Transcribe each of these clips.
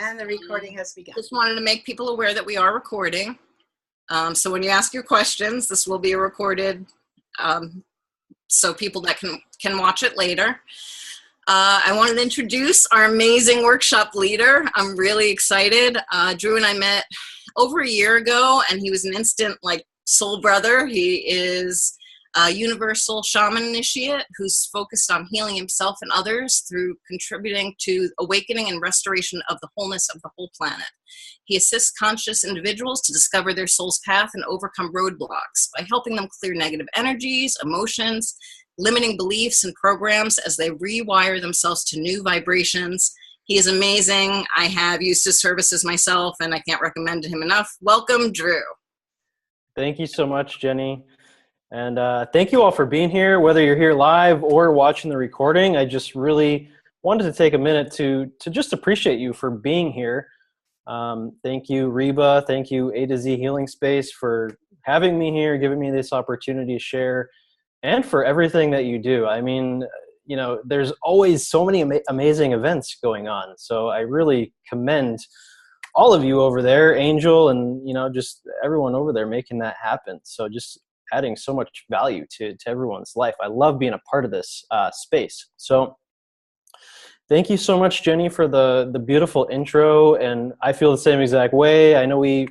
And the recording has begun. Just wanted to make people aware that we are recording. So when you ask your questions, this will be recorded so people that can watch it later. I wanted to introduce our amazing workshop leader. I'm really excited. Drew and I met over a year ago, and he was an instant soul brother. He is a universal shaman initiate who's focused on healing himself and others through contributing to awakening and restoration of the wholeness of the whole planet. He assists conscious individuals to discover their soul's path and overcome roadblocks by helping them clear negative energies, emotions, limiting beliefs and programs as they rewire themselves to new vibrations. He is amazing. I have used his services myself, and I can't recommend him enough. Welcome, Drew. Thank you so much, Jenny. And thank you all for being here, whether you're here live or watching the recording. I just really wanted to take a minute to just appreciate you for being here. Thank you, Reba. Thank you, AtoZ Healing Space, for having me here, giving me this opportunity to share, and for everything that you do. I mean, you know, there's always so many amazing events going on. So I really commend all of you over there, Angel, and, you know, just everyone over there making that happen. So just adding so much value to everyone's life. I love being a part of this space. So thank you so much, Jenny, for the beautiful intro. And I feel the same exact way. I know we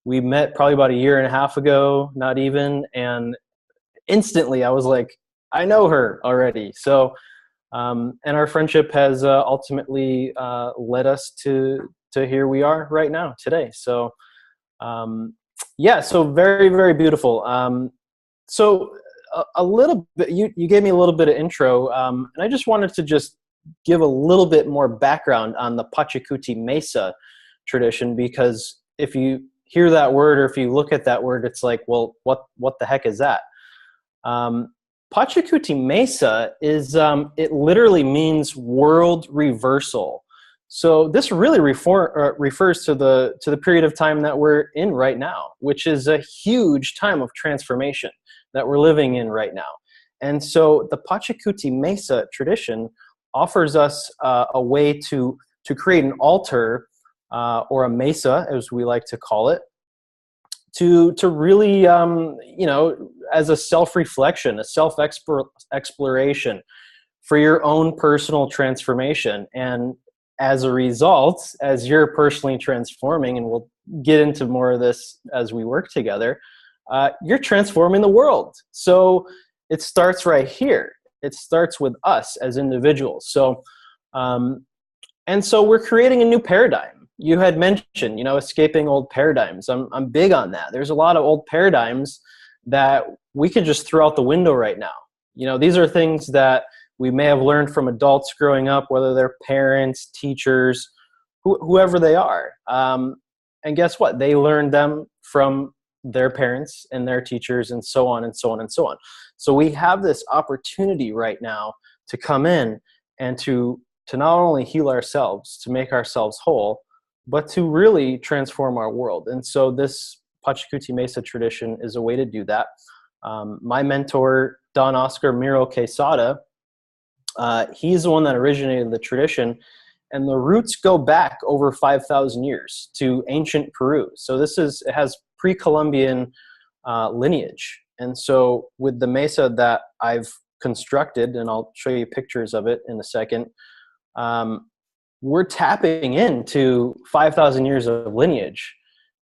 met probably about a year and a half ago, not even, and instantly I was like, I know her already. So, and our friendship has ultimately led us to here we are right now today. So, yeah, so very, very beautiful. So a little bit, you gave me a little bit of intro, and I just wanted to just give a little bit more background on the Pachacuti Mesa tradition, because if you hear that word or if you look at that word, it's like, well, what the heck is that? Pachacuti Mesa is, it literally means world reversal. So this really refers to the period of time that we're in right now, which is a huge time of transformation that we're living in right now. And so the Pachacuti Mesa tradition offers us a way to create an altar or a mesa, as we like to call it, to really, you know, as a self-reflection, a self-exploration for your own personal transformation. And as a result, as you're personally transforming, and we'll get into more of this as we work together, you're transforming the world. So it starts right here. It starts with us as individuals. So, and so we're creating a new paradigm. You had mentioned, you know, escaping old paradigms. I'm big on that. There's a lot of old paradigms that we can just throw out the window right now. You know, these are things that we may have learned from adults growing up, whether they're parents, teachers, whoever they are. And guess what? They learned them from their parents and their teachers, and so on and so on and so on. So we have this opportunity right now to come in and to not only heal ourselves, to make ourselves whole, but to really transform our world. And so this Pachacuti Mesa tradition is a way to do that. My mentor, Don Oscar Miro Quesada, he's the one that originated the tradition, and the roots go back over 5,000 years to ancient Peru. So it has pre-Columbian lineage. And so with the mesa that I've constructed, and I'll show you pictures of it in a second, we're tapping into 5,000 years of lineage.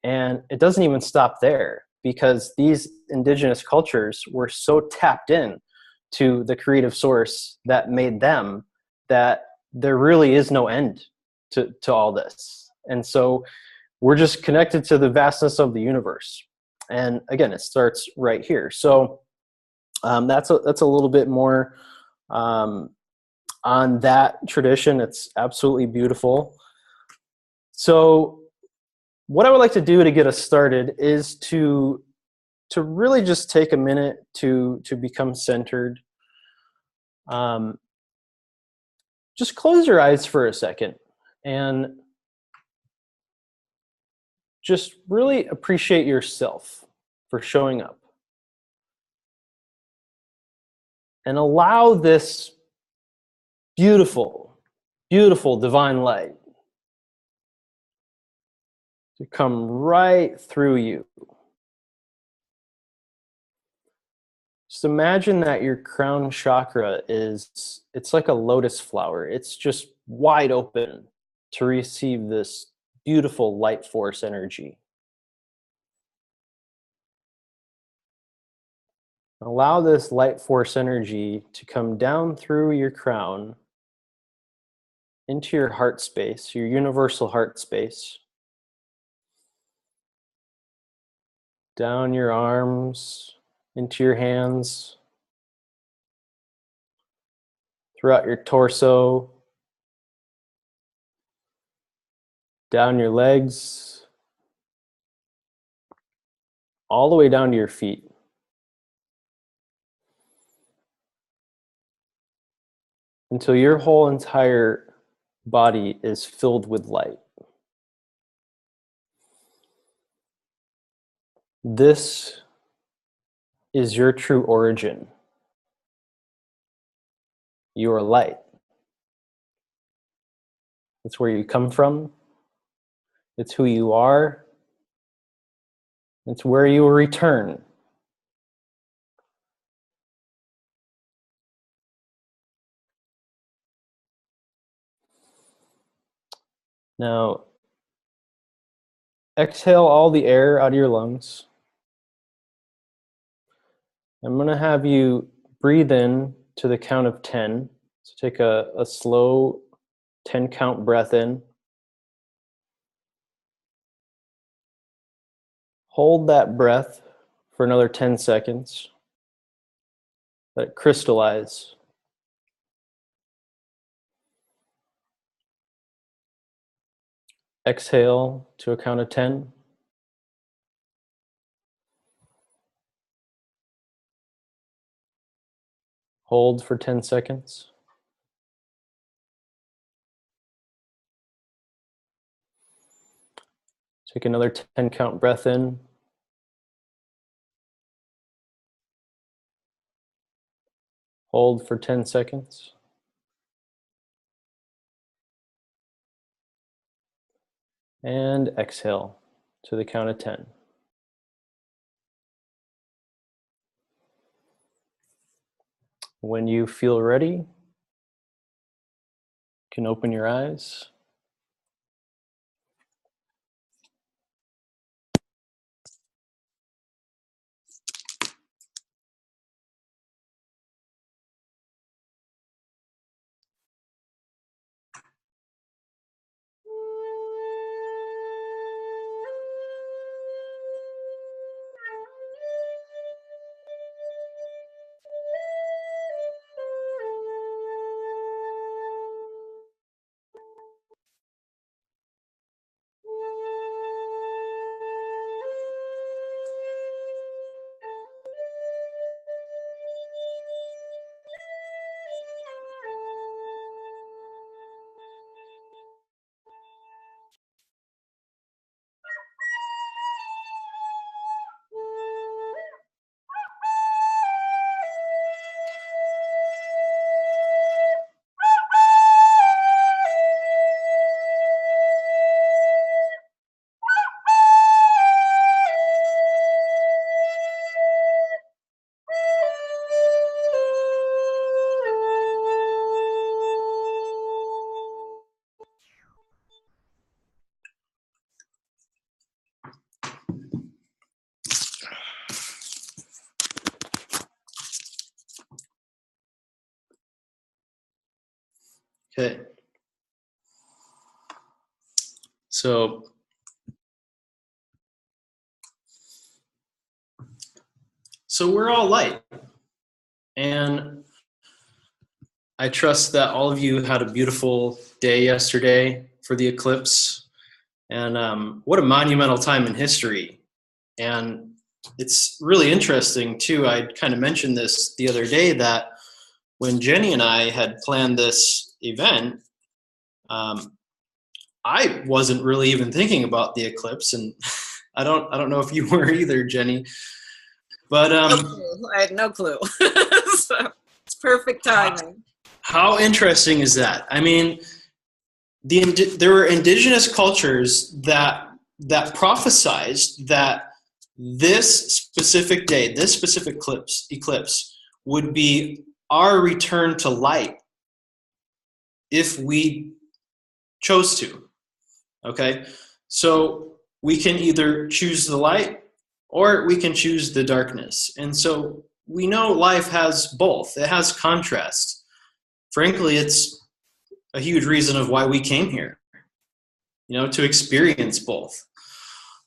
And it doesn't even stop there, because these indigenous cultures were so tapped in to the creative source that made them that there really is no end to all this. And so we're just connected to the vastness of the universe. And again, it starts right here. So that's a little bit more on that tradition. It's absolutely beautiful. So what I would like to do to get us started is to really just take a minute to become centered. Just close your eyes for a second and just really appreciate yourself for showing up. And allow this beautiful, beautiful divine light to come right through you. Just imagine that your crown chakra it's like a lotus flower. It's just wide open to receive this beautiful light force energy. Allow this light force energy to come down through your crown into your heart space, your universal heart space. Down your arms, into your hands, throughout your torso, down your legs, all the way down to your feet. Until your whole entire body is filled with light. This is your true origin. You are light. It's where you come from. It's who you are. It's where you will return. Now, exhale all the air out of your lungs. I'm going to have you breathe in to the count of 10. So take a slow 10 count breath in. Hold that breath for another 10 seconds. Let it crystallize. Exhale to a count of 10. Hold for 10 seconds. Take another 10 count breath in. Hold for 10 seconds. And exhale to the count of 10. When you feel ready, you can open your eyes. Okay. So we're all light. And I trust that all of you had a beautiful day yesterday for the eclipse. And what a monumental time in history. And it's really interesting, too. I kind of mentioned this the other day, that when Jenny and I had planned this event, I wasn't really even thinking about the eclipse, and I don't know if you were either, Jenny. But no clue. I had no clue. So it's perfect timing. How interesting is that? I mean, there were indigenous cultures that that prophesized that this specific day, this specific eclipse would be our return to light if we chose to. Okay, so we can either choose the light or we can choose the darkness. And so we know life has both. It has contrast. Frankly, it's a huge reason of why we came here, to experience both.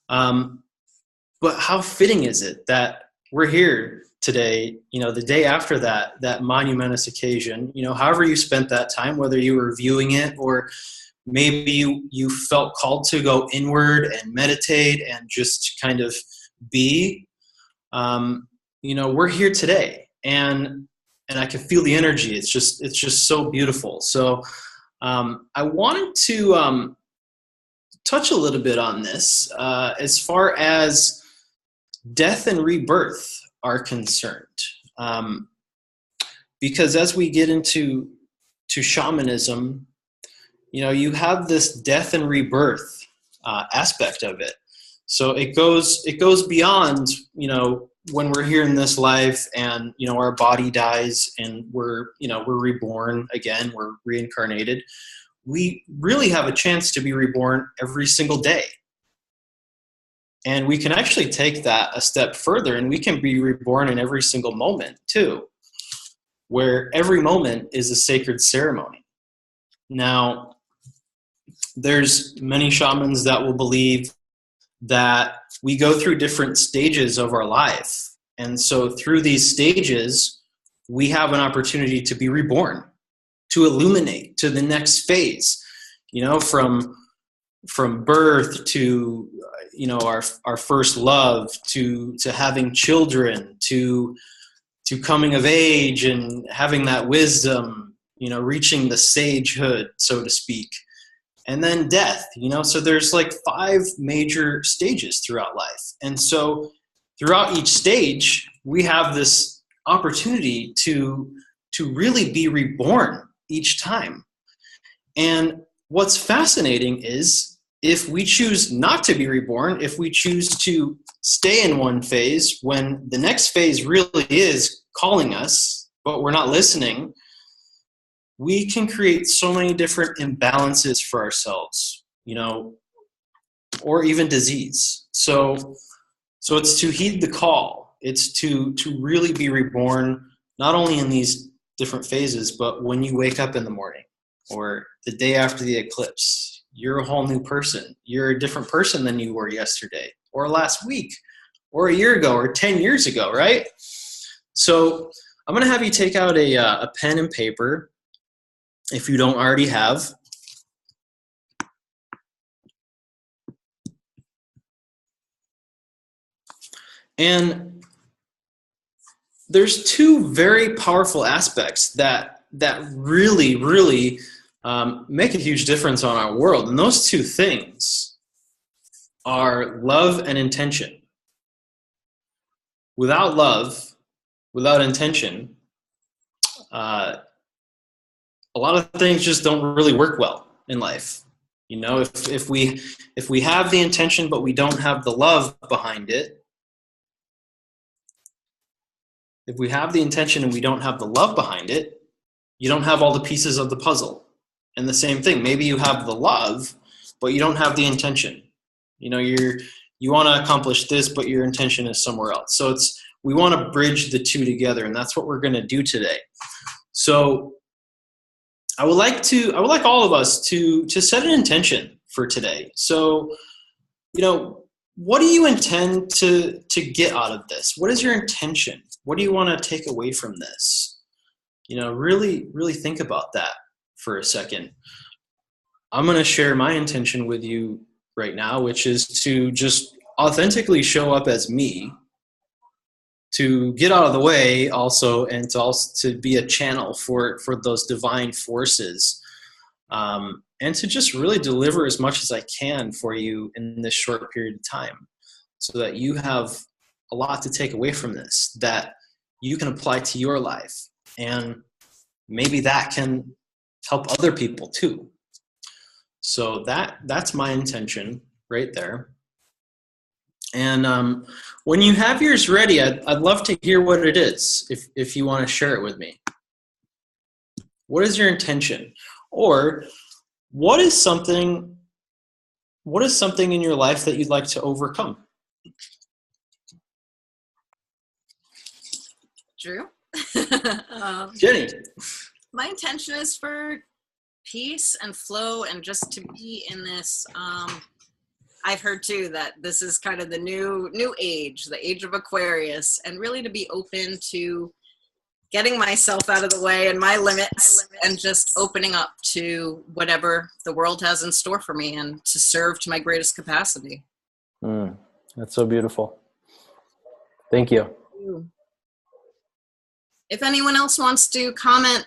But how fitting is it that we're here today, the day after that monumentous occasion, however you spent that time, whether you were viewing it or maybe you felt called to go inward and meditate and just kind of be, we're here today, and I can feel the energy. It's just so beautiful. So I wanted to touch a little bit on this as far as death and rebirth are concerned, because as we get into shamanism, you have this death and rebirth aspect of it. So it goes beyond, when we're here in this life and, our body dies and we're reborn again, we're reincarnated. We really have a chance to be reborn every single day. And we can actually take that a step further, and we can be reborn in every single moment too, where every moment is a sacred ceremony. Now, there's many shamans that will believe that we go through different stages of our life. And so through these stages, we have an opportunity to be reborn, to illuminate to the next phase, from birth to, our first love, to having children, to coming of age and having that wisdom, reaching the sagehood, so to speak. And then death, so there's like 5 major stages throughout life. And so throughout each stage, we have this opportunity to really be reborn each time. And what's fascinating is if we choose not to be reborn, if we choose to stay in one phase when the next phase really is calling us, but we're not listening, we can create so many different imbalances for ourselves, or even disease. So it's to heed the call. It's to really be reborn, not only in these different phases, but when you wake up in the morning or the day after the eclipse, you're a whole new person. You're a different person than you were yesterday or last week or a year ago or 10 years ago, right? So I'm going to have you take out a pen and paper if you don't already have. And there's 2 very powerful aspects that really, really make a huge difference on our world. And those 2 things are love and intention. Without love, without intention, a lot of things just don't really work well in life. If we have the intention but we don't have the love behind it, if we have the intention and we don't have the love behind it, you don't have all the pieces of the puzzle. And the same thing, maybe you have the love, but you don't have the intention. You want to accomplish this, but your intention is somewhere else. So we want to bridge the 2 together, and that's what we're going to do today. So I would like all of us to set an intention for today. So, what do you intend to get out of this? What is your intention? What do you want to take away from this? Really, really think about that for a second. I'm going to share my intention with you right now, which is to just authentically show up as me, to get out of the way also, and to be a channel for those divine forces, and to just really deliver as much as I can for you in this short period of time, so that you have a lot to take away from this that you can apply to your life, and maybe that can help other people too. So that's my intention right there. And when you have yours ready, I'd love to hear what it is, if you want to share it with me. What is your intention? Or what is something in your life that you'd like to overcome? Drew? Jenny. My intention is for peace and flow and just to be in this. I've heard too that this is kind of the new age, the age of Aquarius, and really to be open to getting myself out of the way and my limits and just opening up to whatever the world has in store for me and to serve to my greatest capacity. That's so beautiful. Thank you. If anyone else wants to comment,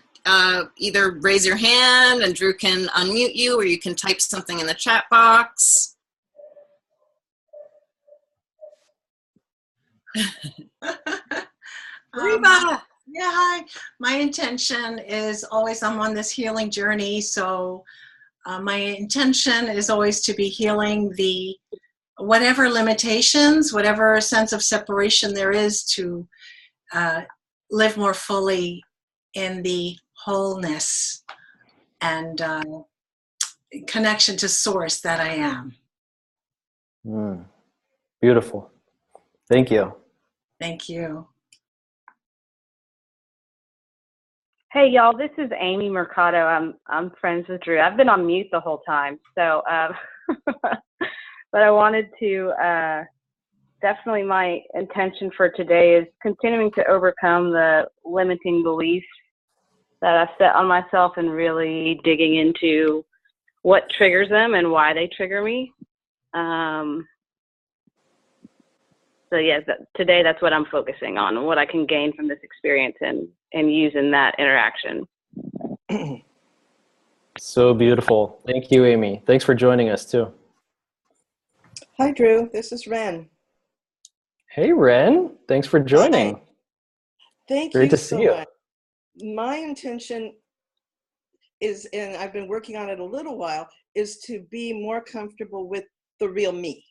either raise your hand and Drew can unmute you, or you can type something in the chat box. Reba. Yeah, hi. My intention is always, I'm on this healing journey, so my intention is always to be healing the whatever limitations, whatever sense of separation there is, to live more fully in the wholeness and connection to source that I am. Beautiful. Thank you. Thank you. Hey y'all, this is Amy Mercado. I'm friends with Drew. I've been on mute the whole time, so but I wanted to definitely, my intention for today is continuing to overcome the limiting beliefs that I've set on myself and really digging into what triggers them and why they trigger me. So yeah, today that's what I'm focusing on and what I can gain from this experience and use in that interaction. So beautiful. Thank you, Amy. Thanks for joining us too. Hi, Drew. This is Ren. Hey, Ren. Thanks for joining. Hi. Thank Great you to so see you. much. My intention is, and I've been working on it a little while, is to be more comfortable with the real me.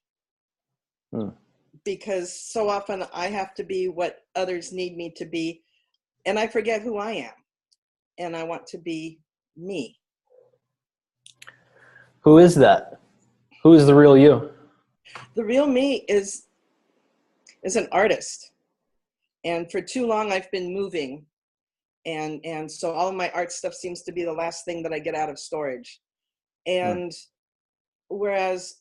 Because so often I have to be what others need me to be, and I forget who I am. And I want to be me. Who is that? Who is the real you? The real me is an artist. And for too long I've been moving. And so all of my art stuff seems to be the last thing that I get out of storage. And whereas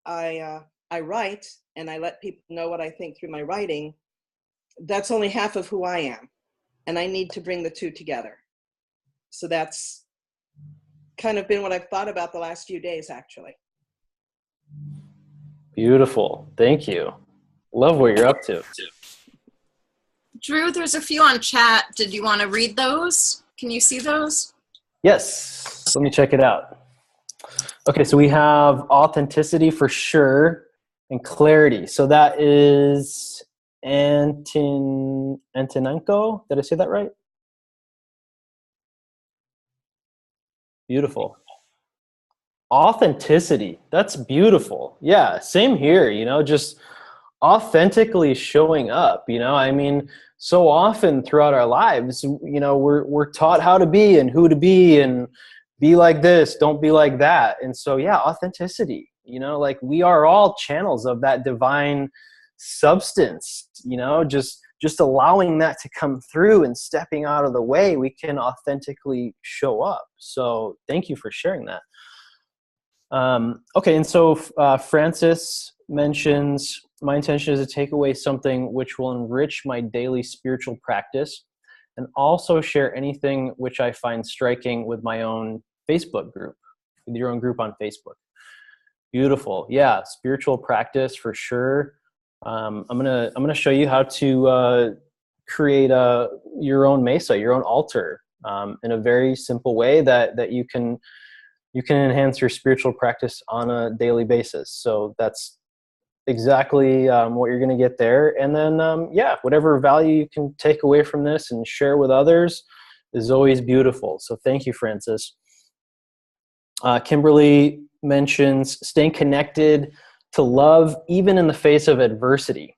I write and I let people know what I think through my writing, that's only half of who I am. And I need to bring the two together. So that's kind of been what I've thought about the last few days, actually. Beautiful. Thank you. Love what you're up to. Drew, there's a few on chat. Did you want to read those? Can you see those? Yes. Let me check it out. Okay, so we have authenticity for sure and clarity. So that is Antonenko. Did I say that right? Beautiful. Authenticity. That's beautiful. Yeah, same here, just authentically showing up, I mean, so often throughout our lives, we're taught how to be and who to be and be like this, don't be like that. And so, yeah, authenticity, like we are all channels of that divine substance, just allowing that to come through and stepping out of the way, we can authentically show up. So thank you for sharing that. Okay, and so Francis mentions, my intention is to take away something which will enrich my daily spiritual practice and also share anything which I find striking with my own Facebook group, with your own group on Facebook. Beautiful. Yeah, spiritual practice for sure. I'm gonna show you how to create your own mesa, your own altar, in a very simple way that you can enhance your spiritual practice on a daily basis. So that's exactly what you're going to get there. And then, whatever value you can take away from this and share with others is always beautiful. So thank you, Francis. Kimberly mentions staying connected to love even in the face of adversity.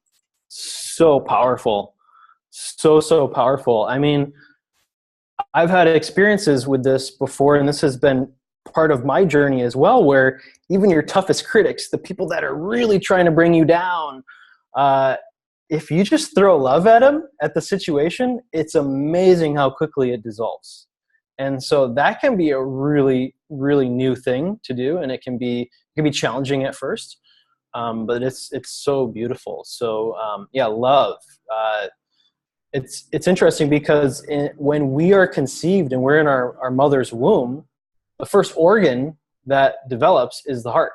So powerful. So powerful. I mean, I've had experiences with this before, and this has been part of my journey as well, where even your toughest critics, the people that are really trying to bring you down, if you just throw love at them, at the situation, it's amazing how quickly it dissolves. And so that can be a really, really new thing to do, and it can be challenging at first, but it's so beautiful. So yeah, love. It's interesting because when we are conceived and we're in our mother's womb, the first organ that develops is the heart.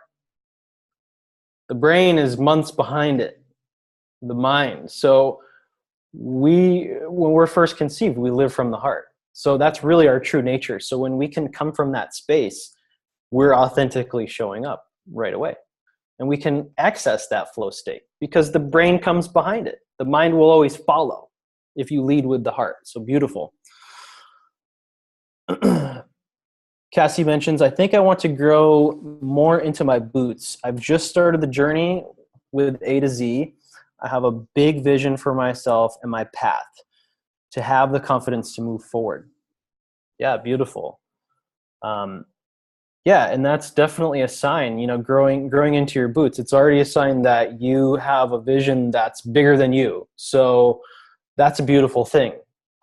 The brain is months behind it, the mind. So when we're first conceived, we live from the heart. So that's really our true nature. So when we can come from that space, we're authentically showing up right away. And we can access that flow state because the brain comes behind it. The mind will always follow if you lead with the heart. So beautiful. Cassie mentions, I think I want to grow more into my boots. I've just started the journey with AtoZ. I have a big vision for myself and my path to have the confidence to move forward. Yeah, beautiful. Yeah, and that's definitely a sign, growing into your boots. It's already a sign that you have a vision that's bigger than you. So that's a beautiful thing.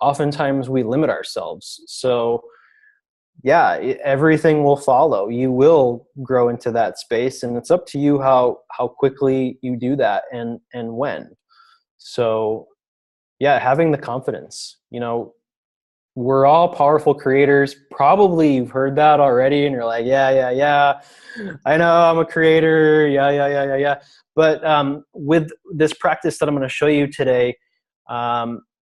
Oftentimes we limit ourselves. So yeah, everything will follow. You will grow into that space, and it's up to you how quickly you do that and when. So yeah, having the confidence, we're all powerful creators. Probably you've heard that already and you're like, yeah, I know I'm a creator. Yeah. But with this practice that I'm going to show you today,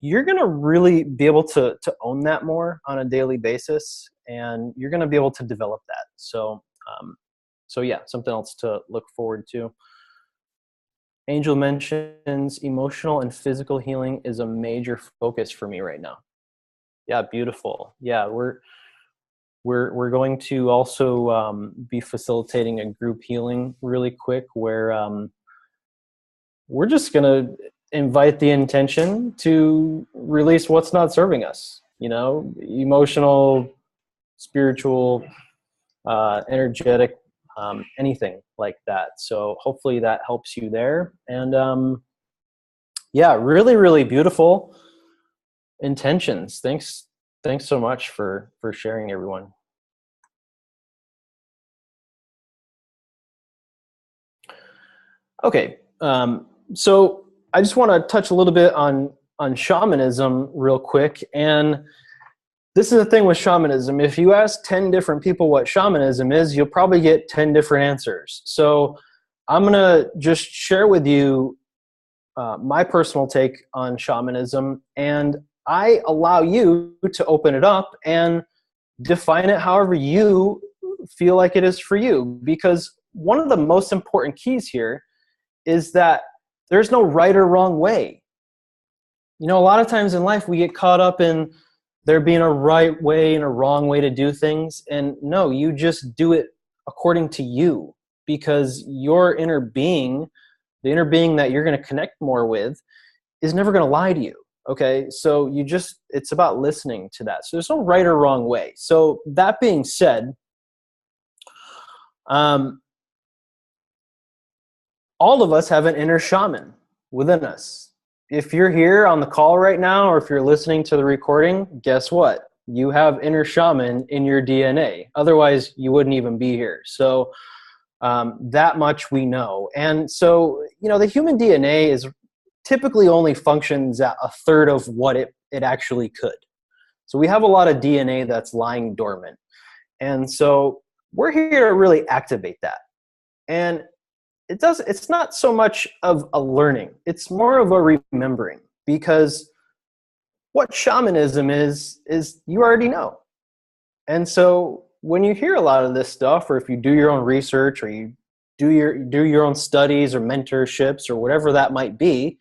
you're going to really be able to own that more on a daily basis, and you're going to be able to develop that. So yeah, something else to look forward to. Angel mentions emotional and physical healing is a major focus for me right now. Yeah, beautiful. Yeah, we're going to also be facilitating a group healing really quick, where we're just gonna invite the intention to release what's not serving us. Emotional, spiritual, energetic, anything like that. So hopefully that helps you there. And yeah, really, really beautiful intentions. Thanks so much for sharing, everyone. Okay, so I just want to touch a little bit on shamanism real quick. And this is the thing with shamanism. If you ask 10 different people what shamanism is, you'll probably get 10 different answers. So I'm going to just share with you my personal take on shamanism, and I allow you to open it up and define it however you feel like it is for you. Because one of the most important keys here is that there's no right or wrong way. A lot of times in life we get caught up in there being a right way and a wrong way to do things. And no, you just do it according to you, because your inner being, the inner being that you're going to connect more with, is never going to lie to you. Okay, so it's about listening to that. So there's no right or wrong way. So that being said, all of us have an inner shaman within us. If you're here on the call right now, or if you're listening to the recording, guess what? You have inner shaman in your DNA. Otherwise, you wouldn't even be here. So that much we know. And so, the human DNA is typically only functions at a third of what it actually could. So we have a lot of DNA that's lying dormant. And so we're here to really activate that. And it's not so much of a learning, it's more of a remembering, because what shamanism is you already know. And so when you hear a lot of this stuff, or if you do your own research, or you do your own studies or mentorships or whatever that might be,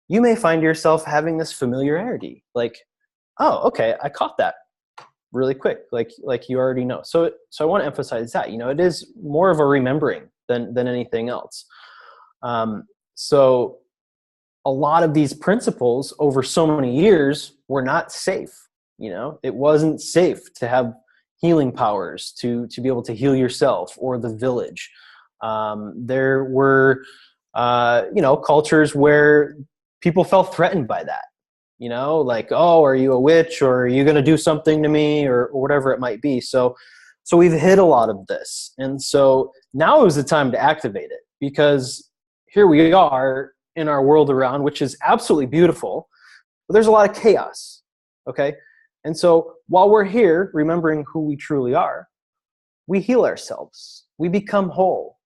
you may find yourself having this familiarity, like, oh, okay, I caught that really quick, like you already know. So I want to emphasize that, it is more of a remembering than anything else. So a lot of these principles over so many years were not safe. It wasn't safe to have healing powers to be able to heal yourself or the village. There were, cultures where people felt threatened by that. Like, oh, are you a witch, or are you going to do something to me, or whatever it might be. So we've hid a lot of this. And so now is the time to activate it, because here we are in our world around, which is absolutely beautiful, but there's a lot of chaos. Okay. And so while we're here remembering who we truly are, we heal ourselves. We become whole.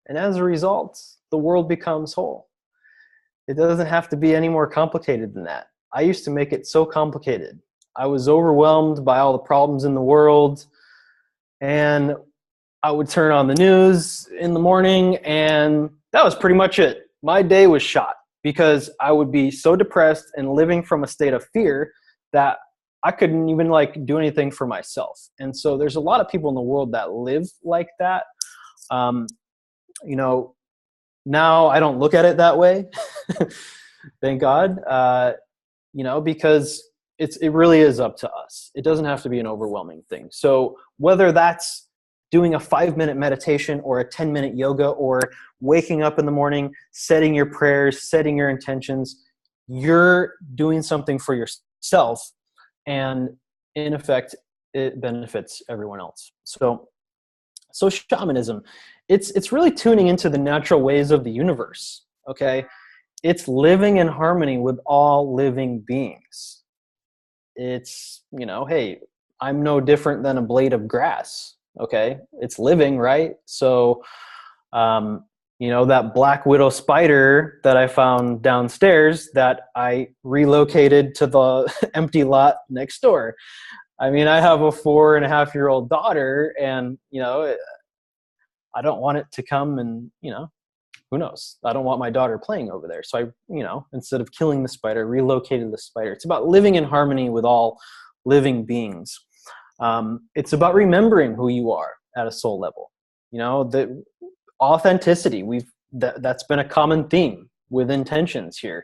And as a result, the world becomes whole. It doesn't have to be any more complicated than that. I used to make it so complicated. I was overwhelmed by all the problems in the world, and I would turn on the news in the morning, and that was pretty much it. My day was shot, because I would be so depressed and living from a state of fear that I couldn't even do anything for myself. And so there's a lot of people in the world that live like that. Now I don't look at it that way. Thank God. Because it really is up to us. It doesn't have to be an overwhelming thing. So whether that's doing a 5-minute meditation or a 10-minute yoga, or waking up in the morning, setting your prayers, setting your intentions, you're doing something for yourself. And in effect, it benefits everyone else. So shamanism, it's really tuning into the natural ways of the universe. Okay. It's living in harmony with all living beings. It's, hey, I'm no different than a blade of grass. Okay. It's living, right? So, that black widow spider that I found downstairs that I relocated to the empty lot next door. I mean, I have a 4.5-year-old daughter, and, I don't want it to come and, who knows? I don't want my daughter playing over there. So I, instead of killing the spider, relocated the spider. It's about living in harmony with all living beings. It's about remembering who you are at a soul level. The authenticity. That's been a common theme with intentions here.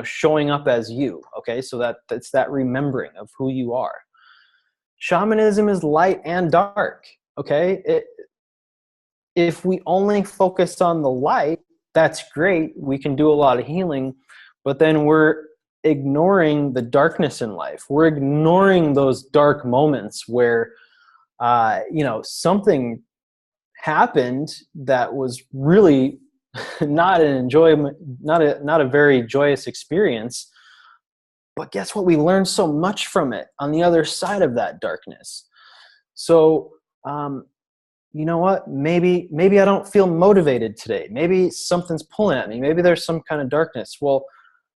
Showing up as you. Okay, so that's that remembering of who you are. Shamanism is light and dark. Okay, if we only focus on the light, that's great. We can do a lot of healing, but then we're ignoring the darkness in life. We're ignoring those dark moments where, something happened that was really not an enjoyment, not a very joyous experience. But guess what? We learned so much from it on the other side of that darkness. So, you know what? Maybe I don't feel motivated today. Maybe something's pulling at me. Maybe there's some kind of darkness. Well,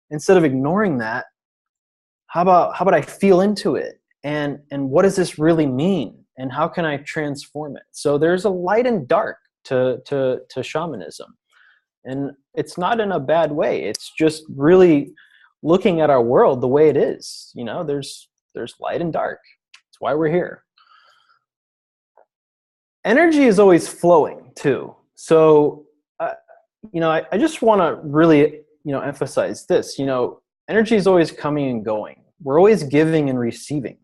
instead of ignoring that, how about I feel into it? And what does this really mean? And how can I transform it? So there's a light and dark to shamanism. And it's not in a bad way. It's just really looking at our world the way it is. There's light and dark. That's why we're here. Energy is always flowing too. So, I just want to really, emphasize this. Energy is always coming and going. We're always giving and receiving.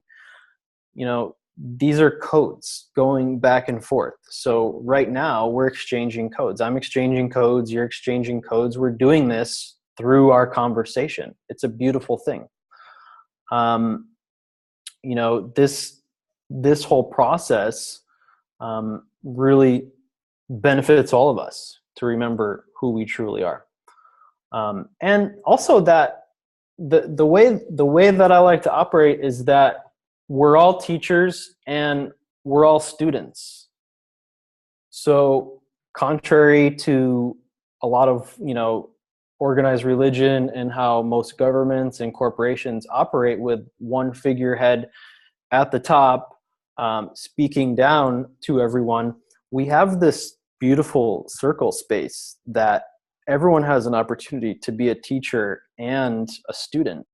These are codes going back and forth. So right now we're exchanging codes. I'm exchanging codes. You're exchanging codes. We're doing this through our conversation. It's a beautiful thing. This whole process really benefits all of us to remember who we truly are. And also that the way that I like to operate is that we're all teachers and we're all students. So contrary to a lot of, organized religion and how most governments and corporations operate with one figurehead at the top, speaking down to everyone, we have this beautiful circle space that everyone has an opportunity to be a teacher and a student.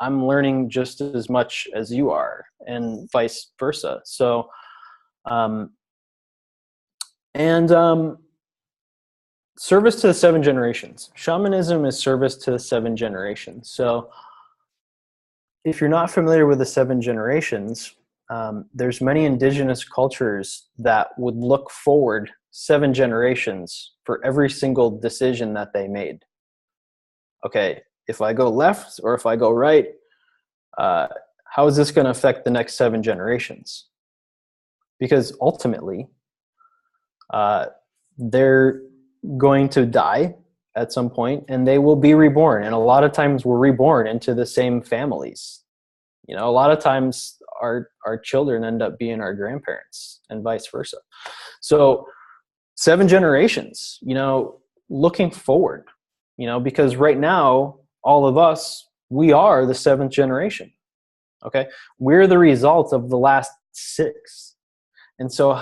I'm learning just as much as you are, and vice versa. So, And service to the 7 generations. Shamanism is service to the 7 generations. So if you're not familiar with the 7 generations, there's many indigenous cultures that would look forward 7 generations for every single decision that they made. Okay, if I go left or if I go right, how is this going to affect the next 7 generations? Because ultimately, they're going to die at some point and they will be reborn. And a lot of times we're reborn into the same families. You know, a lot of times our children end up being our grandparents and vice versa. So 7 generations, you know, looking forward, you know, because right now, all of us, we are the 7th generation. Okay. We're the result of the last 6. And so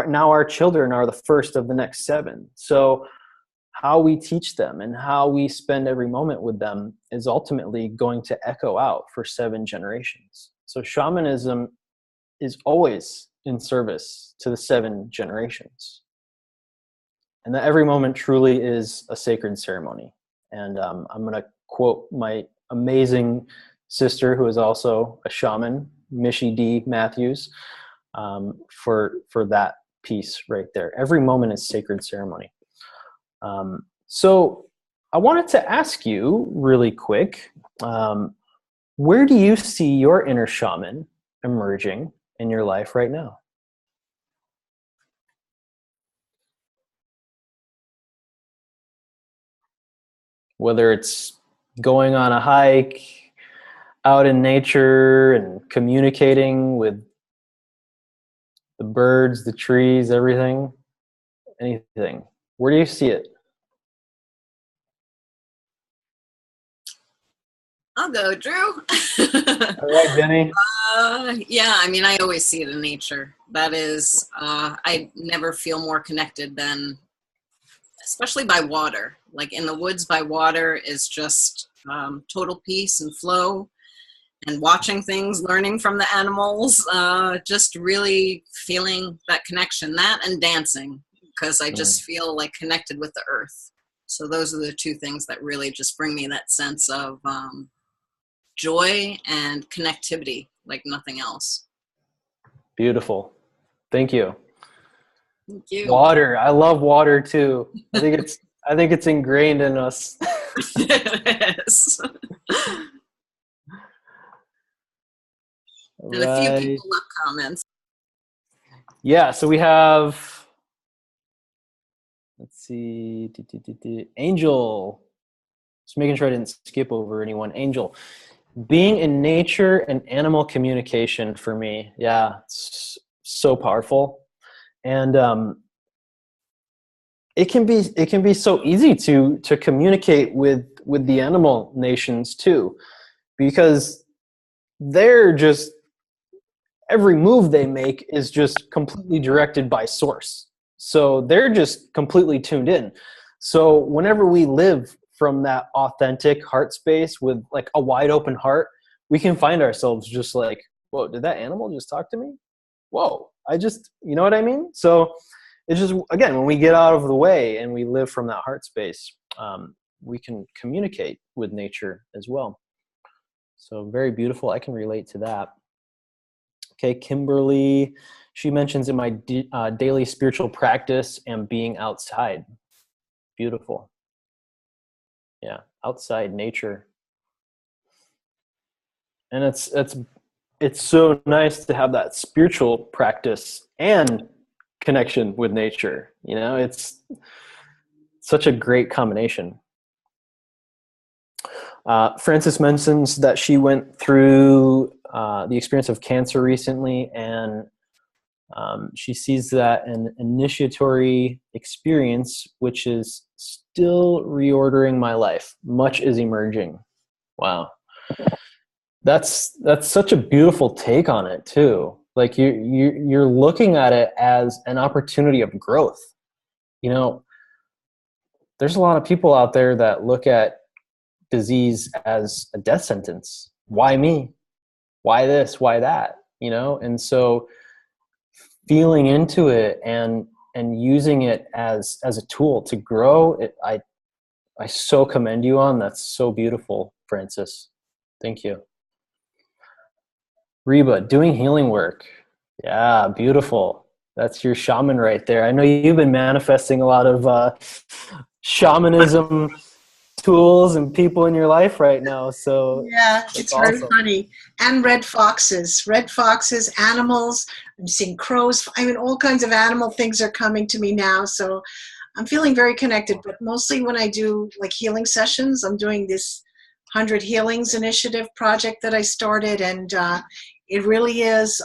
now our children are the first of the next 7. So how we teach them and how we spend every moment with them is ultimately going to echo out for 7 generations. So shamanism is always in service to the 7 generations. And that every moment truly is a sacred ceremony. And I'm going to quote my amazing sister, who is also a shaman, Mishi D. Matthews, for that piece right there. Every moment is sacred ceremony. So I wanted to ask you really quick, where do you see your inner shaman emerging in your life right now? Whether it's going on a hike out in nature and communicating with the birds, the trees, everything, anything. Where do you see it? I'll go, Drew. All right, Jenny. Yeah, I mean, I always see it in nature. That is, I never feel more connected than, especially by water. Like in the woods by water is just total peace and flow, and watching things, learning from the animals, just really feeling that connection, that and dancing, because I just feel like connected with the earth. So those are the 2 things that really just bring me that sense of joy and connectivity like nothing else. Beautiful. Thank you. Thank you. Water. I love water too. I think it's ingrained in us. It is. And a few people left comments. Yeah, so we have, let's see, Angel. Just making sure I didn't skip over anyone. Angel. Being in nature and animal communication for me, yeah, it's so powerful. And it can be so easy to communicate with the animal nations too, because they're just, every move they make is just completely directed by source. So they're just completely tuned in. So whenever we live from that authentic heart space with like a wide open heart, we can find ourselves just like, whoa, did that animal just talk to me? Whoa, you know what I mean? So it's just, again, when we get out of the way and we live from that heart space, we can communicate with nature as well. So very beautiful. I can relate to that. Okay, Kimberly, she mentions in my daily spiritual practice and being outside. Beautiful. Yeah, outside nature. And it's so nice to have that spiritual practice and connection with nature. You know, it's such a great combination. Frances mentions that she went through the experience of cancer recently, and she sees that an initiatory experience, which is still reordering my life. Much is emerging. Wow. That's such a beautiful take on it too. Like you're looking at it as an opportunity of growth. You know, there's a lot of people out there that look at disease as a death sentence. Why me? Why this? Why that? You know? And so feeling into it and and using it as a tool to grow. I so commend you on. That's so beautiful, Francis. Thank you. Reba, doing healing work. Yeah, beautiful. That's your shaman right there. I know you've been manifesting a lot of shamanism tools and people in your life right now. So Yeah, that's it's very awesome. funny. And red foxes, animals. I'm seeing crows. I mean, all kinds of animal things are coming to me now. So I'm feeling very connected, but mostly when I do like healing sessions, I'm doing this 100 Healings Initiative project that I started. And it really is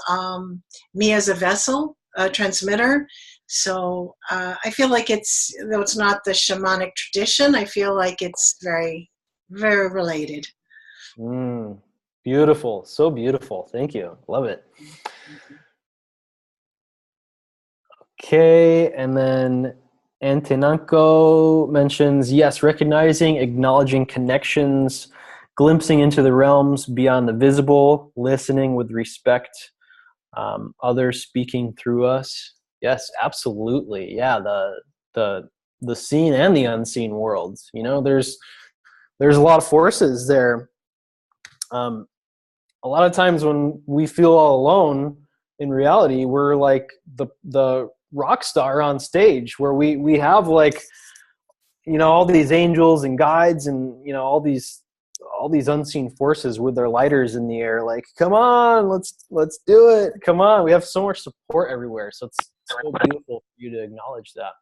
me as a vessel, a transmitter. So I feel like though it's not the shamanic tradition, I feel like it's very, very related. Beautiful. So beautiful. Thank you. Love it. Okay. And then Antenanko mentions, yes, recognizing, acknowledging connections, glimpsing into the realms beyond the visible, listening with respect, others speaking through us. Yes, absolutely. Yeah. The seen and the unseen worlds, there's a lot of forces there. A lot of times when we feel all alone, in reality, we're like the rock star on stage, where we have like, all these angels and guides and, all these unseen forces with their lighters in the air, like, come on, let's do it. Come on. We have so much support everywhere. So it's so beautiful for you to acknowledge that.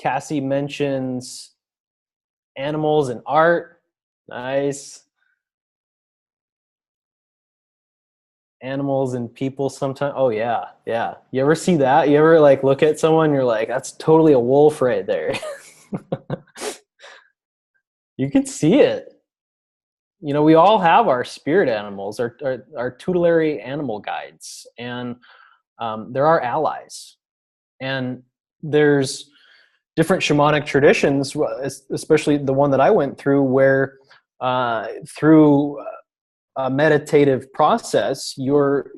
Cassie mentions animals and art. Nice. Animals and people sometimes. Oh yeah. You ever see that? You ever like look at someone, you're like, that's totally a wolf right there. You can see it. We all have our spirit animals, our tutelary animal guides, and there are allies. And there's different shamanic traditions, especially the one that I went through, where through a meditative process, you're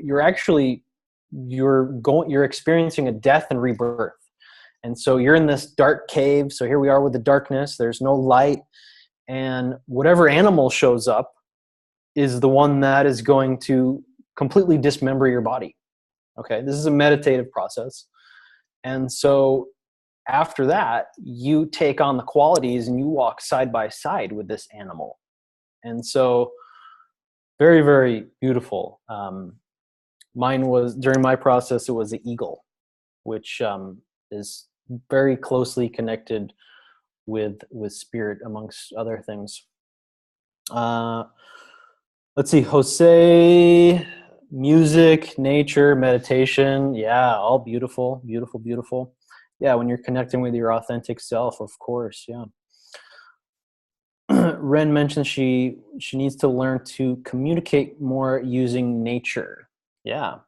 experiencing a death and rebirth. And so you're in this dark cave. So here we are with the darkness. There's no light. And whatever animal shows up is the one that is going to completely dismember your body. Okay, this is a meditative process. And so after that, you take on the qualities and you walk side by side with this animal. And so very, very beautiful. Mine was, during my process, it was the eagle, which is very closely connected with spirit, amongst other things. Let's see, Jose, music, nature, meditation. Yeah, all beautiful, beautiful, beautiful. Yeah, when you're connecting with your authentic self, of course, yeah. Ren mentioned she needs to learn to communicate more using nature. Yeah.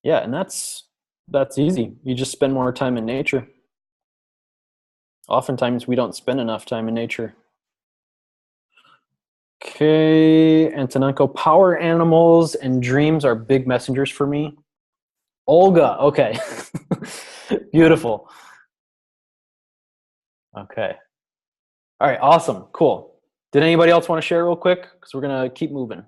Yeah, and that's easy. You just spend more time in nature. Oftentimes we don't spend enough time in nature. Okay, Antonenko, power animals and dreams are big messengers for me. Olga, okay. Beautiful. Okay. All right, awesome, cool. Did anybody else want to share real quick? Because we're going to keep moving.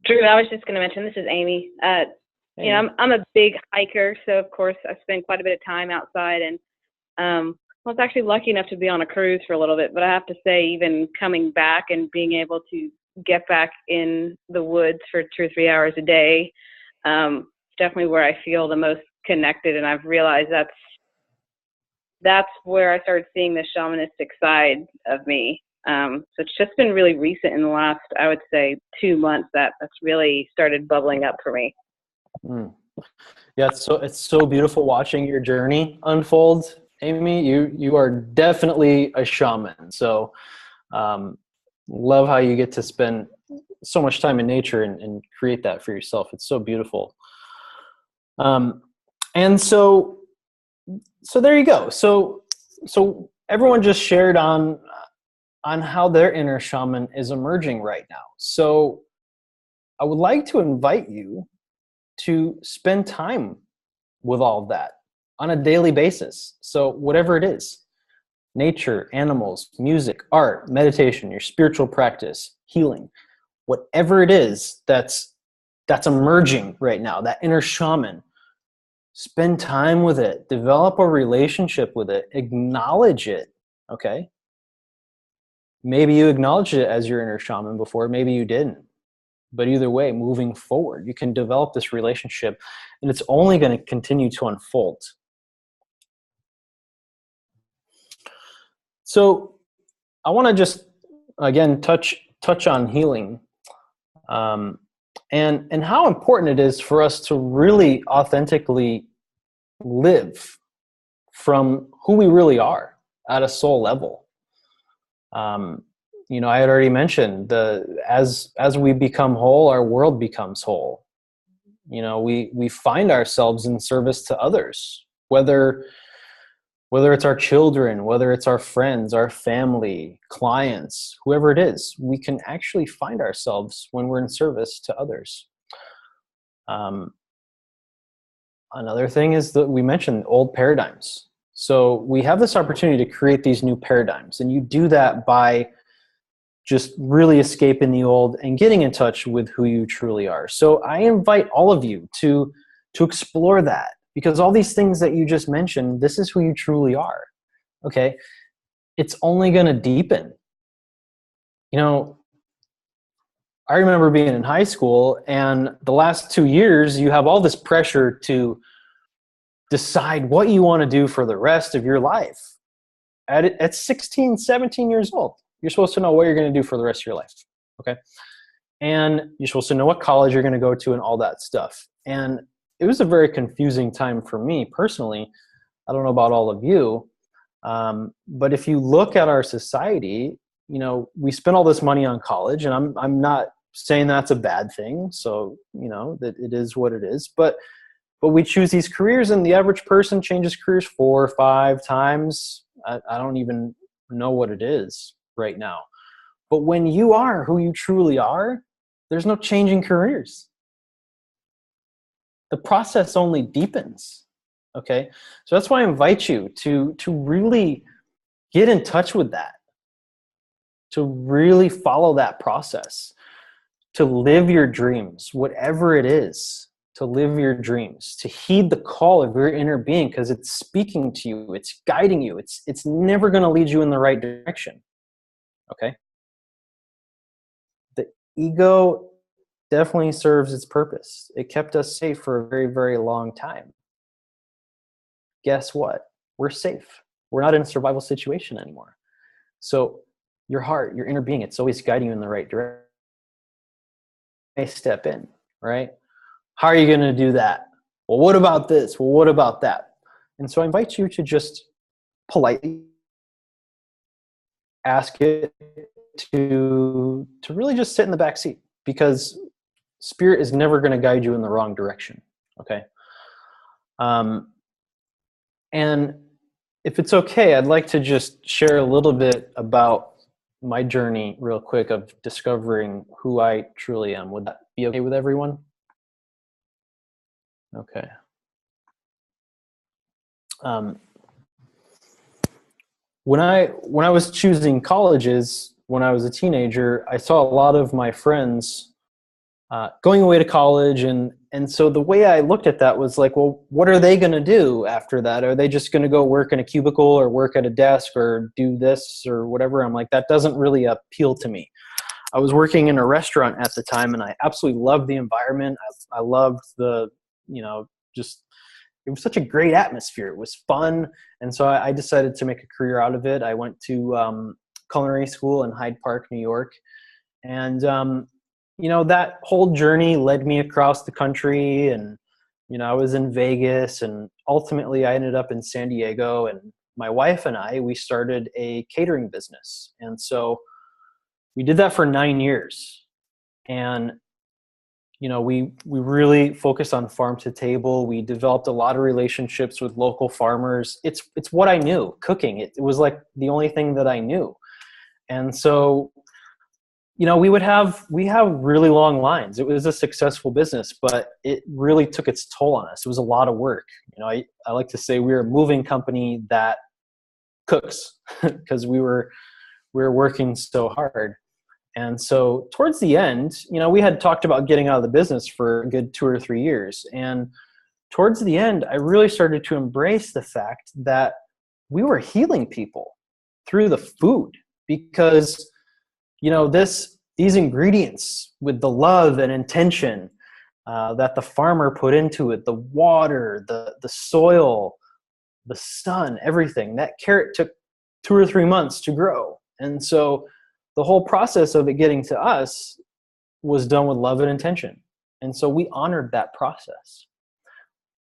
Drew, I was just going to mention, this is Amy. Hey. I'm a big hiker, so of course I spend quite a bit of time outside, and I was actually lucky enough to be on a cruise for a little bit, but I have to say, even coming back and being able to get back in the woods for 2 or 3 hours a day, definitely where I feel the most connected, and I've realized that's where I started seeing the shamanistic side of me. So it's just been really recent in the last, I would say, 2 months that's really started bubbling up for me. Yeah, it's so beautiful watching your journey unfold, Amy. You are definitely a shaman. So love how you get to spend so much time in nature and create that for yourself. It's so beautiful. And so there you go. So everyone just shared on how their inner shaman is emerging right now. So I would like to invite you to spend time with all of that on a daily basis. So whatever it is, nature, animals, music, art, meditation, your spiritual practice, healing, whatever it is that's emerging right now, that inner shaman, spend time with it, develop a relationship with it, acknowledge it, okay? Maybe you acknowledged it as your inner shaman before, maybe you didn't. But either way, moving forward, you can develop this relationship, and it's only going to continue to unfold. So I want to just, again, touch on healing, and how important it is for us to really authentically live from who we really are at a soul level. You know, I had already mentioned as we become whole, our world becomes whole. You know, we find ourselves in service to others, whether it's our children, whether it's our friends, our family, clients, whoever it is, we can actually find ourselves when we're in service to others. Another thing is that we mentioned old paradigms. So we have this opportunity to create these new paradigms, and you do that by just really escaping the old and getting in touch with who you truly are. So I invite all of you to explore that, because all these things that you just mentioned, this is who you truly are. Okay. It's only going to deepen. You know, I remember being in high school, and the last 2 years, you have all this pressure to decide what you want to do for the rest of your life. At 16, 17 years old, you're supposed to know what you're going to do for the rest of your life. Okay. And you're supposed to know what college you're going to go to and all that stuff. And it was a very confusing time for me personally. I don't know about all of you. But if you look at our society, you know, we spend all this money on college, and I'm not saying that's a bad thing. So, you know, that it is what it is, but we choose these careers, and the average person changes careers 4 or 5 times. I don't even know what it is right now. But when you are who you truly are, there's no changing careers. The process only deepens. Okay. So that's why I invite you to really get in touch with that, to really follow that process, to live your dreams, whatever it is, to live your dreams, to heed the call of your inner being, because it's speaking to you, it's guiding you, it's never going to lead you in the right direction. Okay? The ego definitely serves its purpose. It kept us safe for a very, very long time. Guess what? We're safe. We're not in a survival situation anymore. So your heart, your inner being, it's always guiding you in the right direction. May step in, right? How are you going to do that? Well, what about this? Well, what about that? And so I invite you to just politely ask it to really just sit in the back seat, because spirit is never going to guide you in the wrong direction. Okay. And if it's okay, I'd like to just share a little bit about my journey real quick of discovering who I truly am. Would that be okay with everyone? Okay. When I was choosing colleges, when I was a teenager, I saw a lot of my friends going away to college, and so the way I looked at that was like, well, what are they going to do after that? Are they just going to go work in a cubicle or work at a desk or do this or whatever? I'm like, that doesn't really appeal to me. I was working in a restaurant at the time, and I absolutely loved the environment. I loved the, just, it was such a great atmosphere. It was fun. And so I decided to make a career out of it. I went to culinary school in Hyde Park, New York. And, that whole journey led me across the country, and, I was in Vegas, and ultimately I ended up in San Diego, and my wife and we started a catering business. And so we did that for 9 years. And, we really focused on farm to table. We developed a lot of relationships with local farmers. It's what I knew, cooking. It was like the only thing that I knew. And so we have really long lines. It was a successful business, but it really took its toll on us. It was a lot of work. I like to say we were a moving company that cooks because we were working so hard. And so towards the end, we had talked about getting out of the business for a good 2 or 3 years. And towards the end, I really started to embrace the fact that we were healing people through the food, because these ingredients with the love and intention that the farmer put into it, the water, the soil, the sun, everything. That carrot took 2 or 3 months to grow. And so the whole process of it getting to us was done with love and intention. And so we honored that process.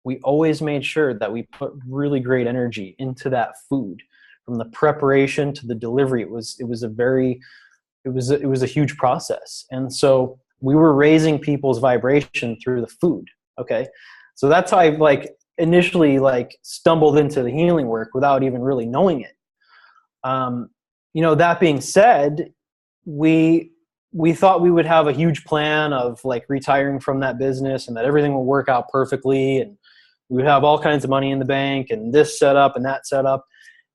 We always made sure that we put really great energy into that food, from the preparation to the delivery. It was a huge process. And so we were raising people's vibration through the food. Okay. So that's how I initially stumbled into the healing work without even really knowing it. That being said, we thought we would have a huge plan of retiring from that business and that everything will work out perfectly, and we would have all kinds of money in the bank and this set up and that set up.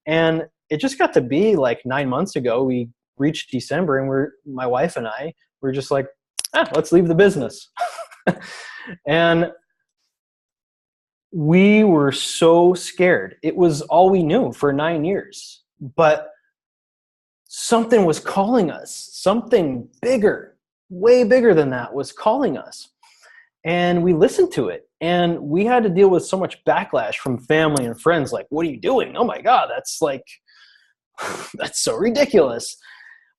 And it just got to be 9 months ago, we reached December, and my wife and I were just let's leave the business. And we were so scared. It was all we knew for 9 years, but something was calling us. Something bigger, way bigger than that, was calling us. And we listened to it. And we had to deal with so much backlash from family and friends. What are you doing? Oh my God, that's that's so ridiculous.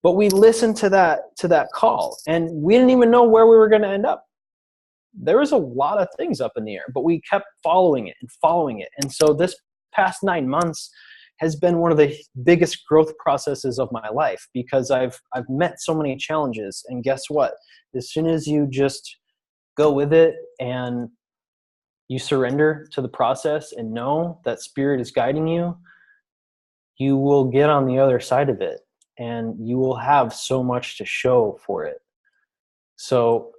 But we listened to that call, and we didn't even know where we were going to end up. There was a lot of things up in the air, but we kept following it. And so this past 9 months has been one of the biggest growth processes of my life, because I've met so many challenges. And guess what? As soon as you just go with it and you surrender to the process and know that spirit is guiding you, you will get on the other side of it, and you will have so much to show for it. So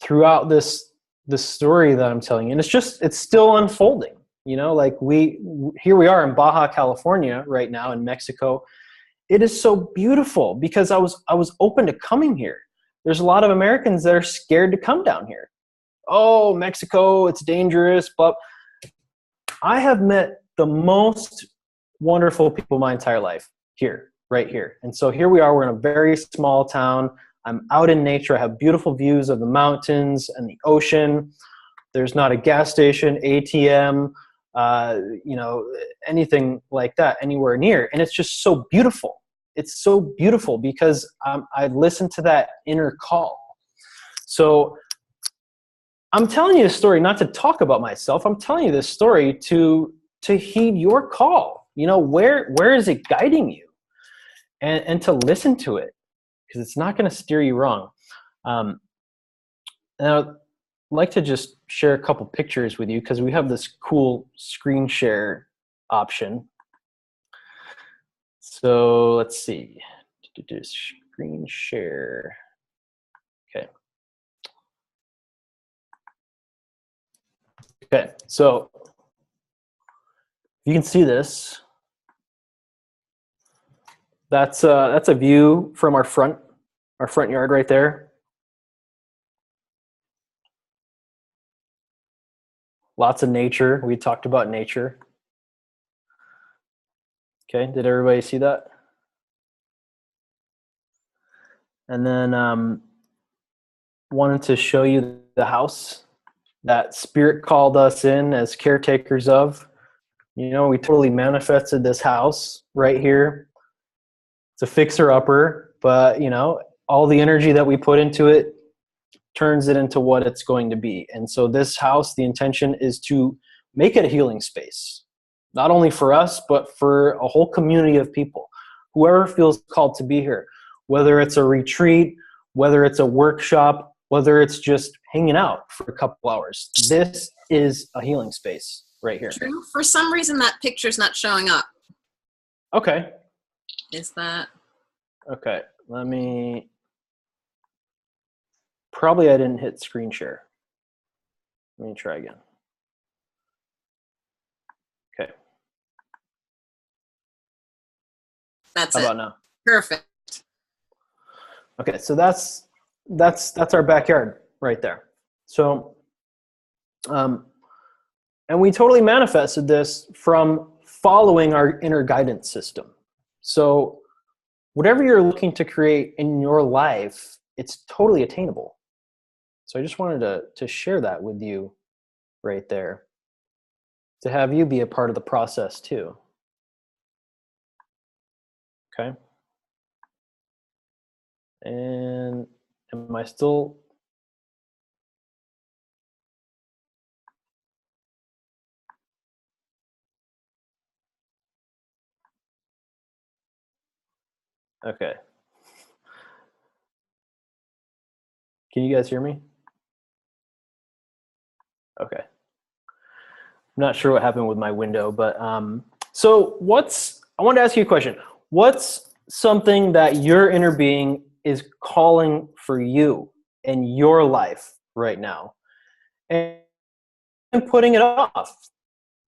throughout this story that I'm telling you, and it's still unfolding, here we are in Baja California right now, in Mexico. It is so beautiful because I was open to coming here. There's a lot of Americans that are scared to come down here. Oh, Mexico, it's dangerous. But I have met the most wonderful people my entire life here, right here. And so here we are. We're in a very small town. I'm out in nature. I have beautiful views of the mountains and the ocean. There's not a gas station, ATM, anything like that anywhere near. And it's just so beautiful. It's so beautiful because I listened to that inner call. So I'm telling you this story not to talk about myself. I'm telling you this story to heed your call. Where is it guiding you? And to listen to it, because it's not going to steer you wrong. And I'd like to just share a couple pictures with you, because we have this cool screen share option. So let's see. Screen share. Okay. Okay, so you can see this. That's a view from our front yard right there. Lots of nature. We talked about nature. Okay, did everybody see that? And then wanted to show you the house that Spirit called us in as caretakers of. We totally manifested this house right here. It's a fixer-upper, but all the energy that we put into it turns it into what it's going to be. And so this house, the intention is to make it a healing space, not only for us, but for a whole community of people. Whoever feels called to be here, whether it's a retreat, whether it's a workshop, whether it's just hanging out for a couple hours. This is a healing space right here. True. For some reason, that picture's not showing up. Okay. Is that? Okay. Let me Probably I didn't hit screen share. Let me try again. Okay. That's How it. about now? Perfect. Okay, so that's our backyard right there. So, and we totally manifested this from following our inner guidance system. So, whatever you're looking to create in your life, it's totally attainable. So I just wanted to share that with you right there, to have you be a part of the process too. Okay. And am I still? Okay. Can you guys hear me? Okay. I'm not sure what happened with my window, but so I want to ask you a question. What's something that your inner being is calling for you in your life right now? And putting it off,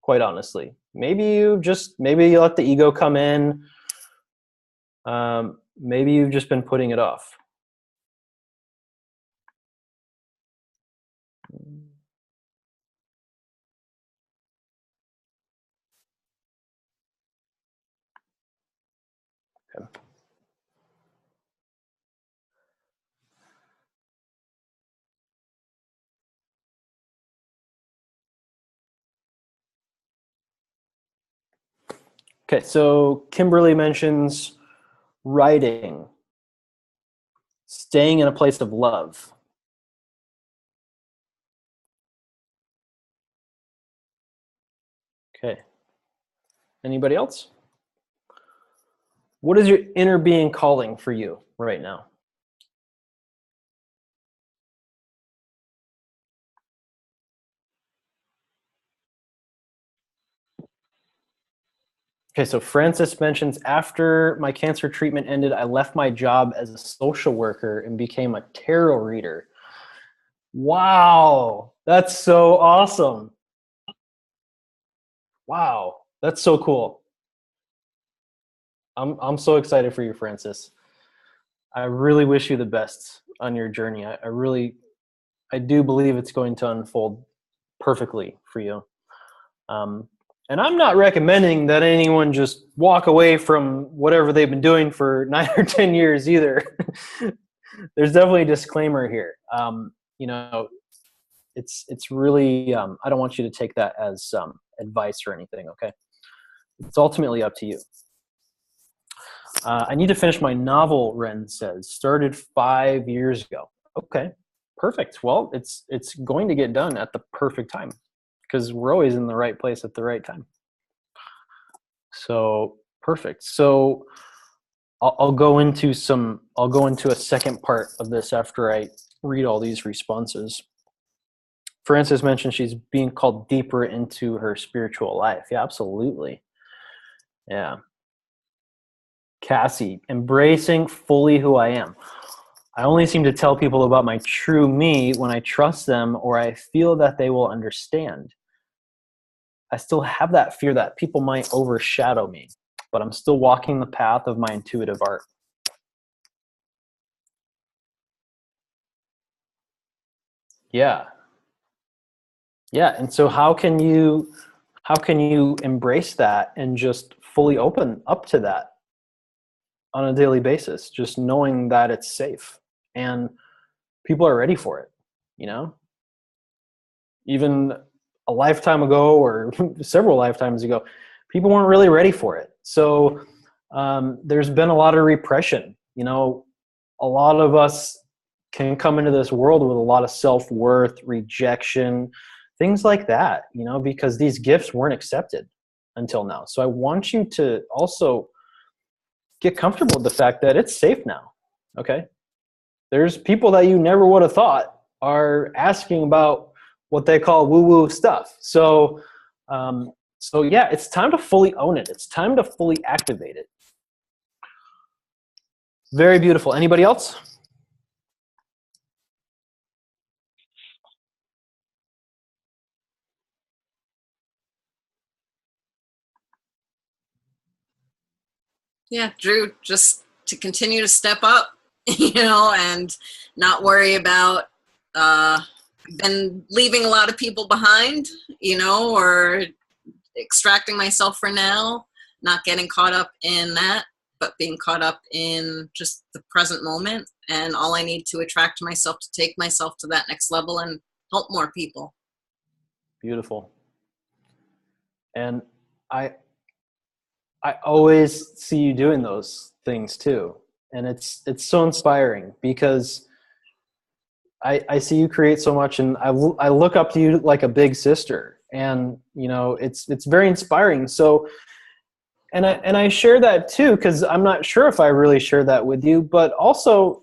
quite honestly. Maybe you let the ego come in. Maybe you've just been putting it off. Okay. Okay, so Kimberly mentions writing, staying in a place of love. Okay. Anybody else? What is your inner being calling for you right now? Okay, so Francis mentions, after my cancer treatment ended, I left my job as a social worker and became a tarot reader. Wow, that's so awesome. Wow, that's so cool. I'm so excited for you, Francis. I really wish you the best on your journey. I do believe it's going to unfold perfectly for you. And I'm not recommending that anyone just walk away from whatever they've been doing for 9 or 10 years either. There's definitely a disclaimer here. You know, it's really, I don't want you to take that as advice or anything, okay? It's ultimately up to you. I need to finish my novel, Ren says. Started 5 years ago. Okay, perfect. Well, it's going to get done at the perfect time, because we're always in the right place at the right time. So perfect. So I'll go into a second part of this after I read all these responses. Frances mentioned she's being called deeper into her spiritual life. Yeah, absolutely. Yeah. Cassie, embracing fully who I am. I only seem to tell people about my true me when I trust them or I feel that they will understand. I still have that fear that people might overshadow me, but I'm still walking the path of my intuitive art. Yeah. Yeah, and so how can you embrace that and just fully open up to that on a daily basis, just knowing that it's safe and people are ready for it, you know? Even a lifetime ago or several lifetimes ago, people weren't really ready for it. So there's been a lot of repression. You know, a lot of us can come into this world with a lot of self-worth, rejection, things like that, you know, because these gifts weren't accepted until now. So I want you to also get comfortable with the fact that it's safe now, okay? There's people that you never would have thought are asking about what they call woo-woo stuff. So, so yeah, it's time to fully own it. It's time to fully activate it. Very beautiful. Anybody else? Yeah, Drew, just to continue to step up, and not worry about been leaving a lot of people behind, or extracting myself for now, not getting caught up in that, but being caught up in just the present moment and all I need to attract myself to take myself to that next level and help more people. Beautiful. And I always see you doing those things too. And it's so inspiring because I see you create so much, and I look up to you like a big sister, and it's very inspiring. So, and I share that too, because I'm not sure if I really share that with you, but also,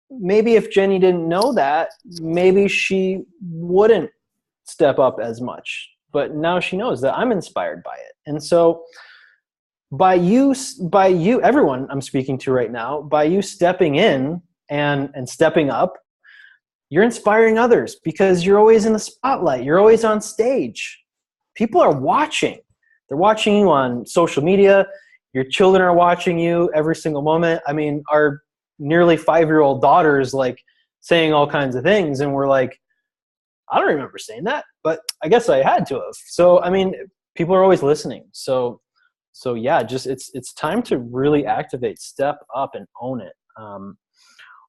maybe if Jenny didn't know that, maybe she wouldn't step up as much, but now she knows that I'm inspired by it. And so by you, everyone I'm speaking to right now, by you stepping in and stepping up, you're inspiring others because you're always in the spotlight. You're always on stage. People are watching. They're watching you on social media. Your children are watching you every single moment. I mean, our nearly 5-year-old daughter is like saying all kinds of things, and we're like, I don't remember saying that, but I guess I had to have. So, I mean, people are always listening. So yeah, just it's time to really activate, step up, and own it.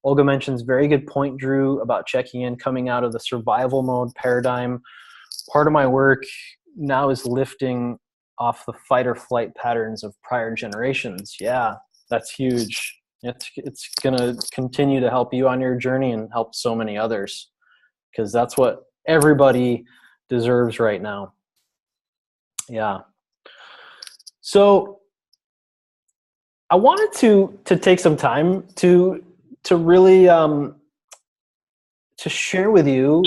Olga mentions very good point, Drew, about checking in, coming out of the survival mode paradigm. Part of my work now is lifting off the fight or flight patterns of prior generations. Yeah, that's huge. It's going to continue to help you on your journey and help so many others, because that's what everybody deserves right now. Yeah. So I wanted to take some time to really to share with you.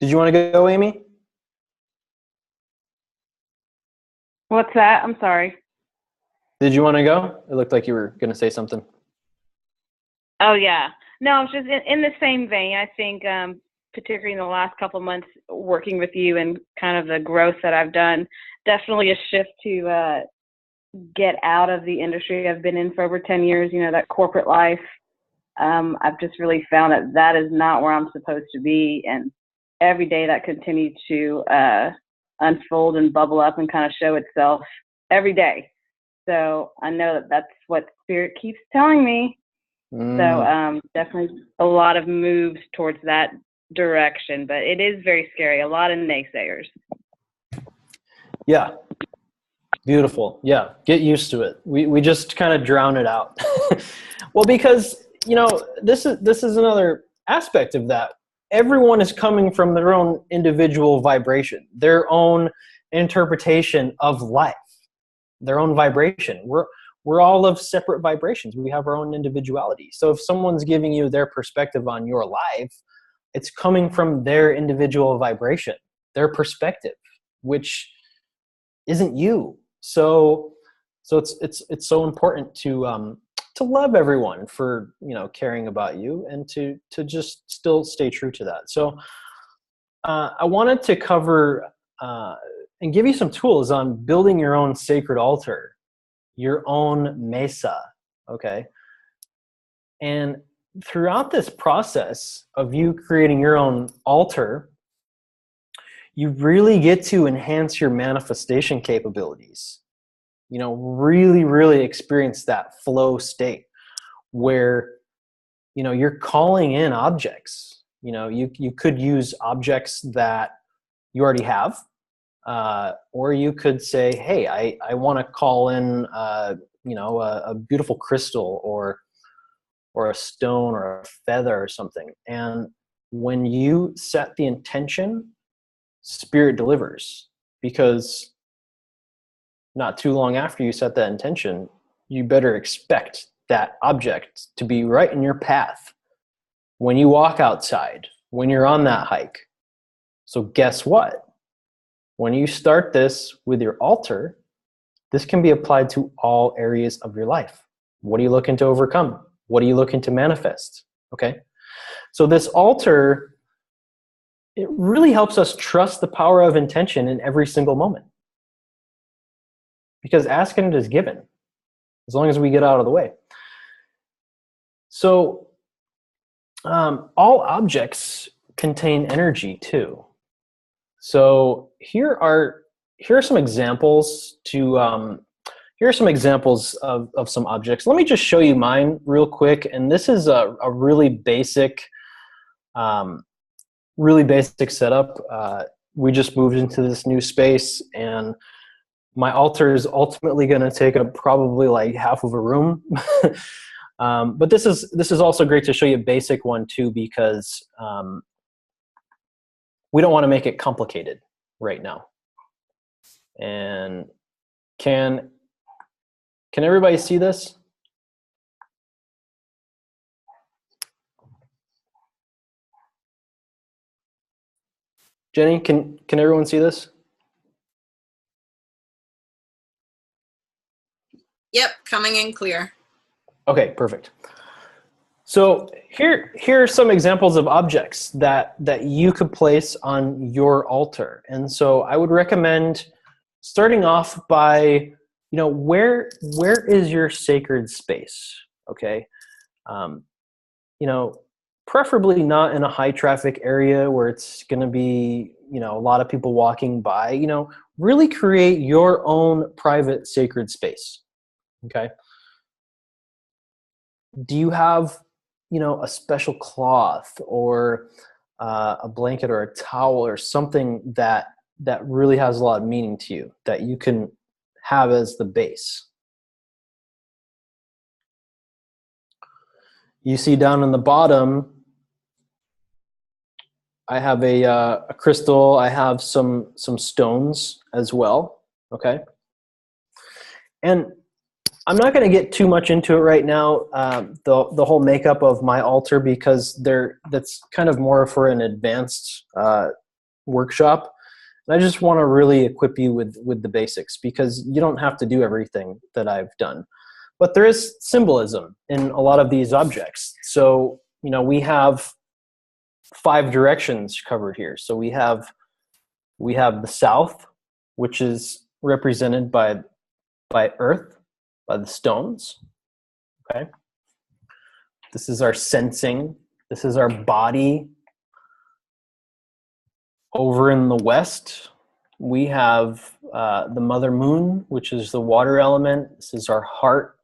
Did you want to go, Amy? What's that? I'm sorry. Did you want to go? It looked like you were going to say something. Oh, yeah. No, it's just in the same vein. I think particularly in the last couple of months working with you and kind of the growth that I've done, definitely a shift to get out of the industry I've been in for over 10 years, that corporate life. I've just really found that is not where I'm supposed to be. And every day that continued to unfold and bubble up and kind of show itself every day. So I know that that's what Spirit keeps telling me. So definitely a lot of moves towards that direction, but it is very scary. A lot of naysayers. Yeah. Beautiful. Yeah. Get used to it. We just kind of drown it out. Well, because, this is another aspect of that. Everyone is coming from their own individual vibration, their own interpretation of life, their own vibration. We're all of separate vibrations. We have our own individuality. So if someone's giving you their perspective on your life, it's coming from their individual vibration, their perspective, which isn't you. So it's so important to love everyone for caring about you, and to just still stay true to that. So I wanted to cover and give you some tools on building your own sacred altar, your own mesa. Okay. And throughout this process of you creating your own altar, you really get to enhance your manifestation capabilities. Really, really experience that flow state where, you're calling in objects. You could use objects that you already have, or you could say, hey, I want to call in, a beautiful crystal or a stone or a feather or something. And when you set the intention, Spirit delivers, because not too long after you set that intention, you better expect that object to be right in your path when you walk outside, when you're on that hike. So guess what? When you start this with your altar, this can be applied to all areas of your life. What are you looking to overcome? What are you looking to manifest? Okay. So this altar, it really helps us trust the power of intention in every single moment. because asking it is given, as long as we get out of the way. So all objects contain energy too. So here are some examples here are some examples of some objects. Let me just show you mine real quick. And this is a really basic setup. We just moved into this new space, and my altar is ultimately going to take up probably like half of a room. But this is also great to show you a basic one too, because we don't want to make it complicated right now. And can everybody see this? Jenny, can everyone see this? Yep, coming in clear. Okay, perfect. So here are some examples of objects that you could place on your altar. And so I would recommend starting off by, where is your sacred space? Okay. Preferably not in a high traffic area where it's going to be, a lot of people walking by. Really create your own private sacred space. Okay. Do you have, a special cloth or a blanket or a towel or something that really has a lot of meaning to you that you can have as the base? You see down in the bottom, I have a crystal. I have some stones as well. Okay. And I'm not going to get too much into it right now, the whole makeup of my altar, because that's kind of more for an advanced workshop. And I just want to really equip you with the basics, because you don't have to do everything that I've done. But there is symbolism in a lot of these objects. So, we have 5 directions covered here. So we have the south, which is represented by earth, by the stones. Okay. This is our sensing. This is our body. Over in the west, we have the mother moon, which is the water element. This is our heart.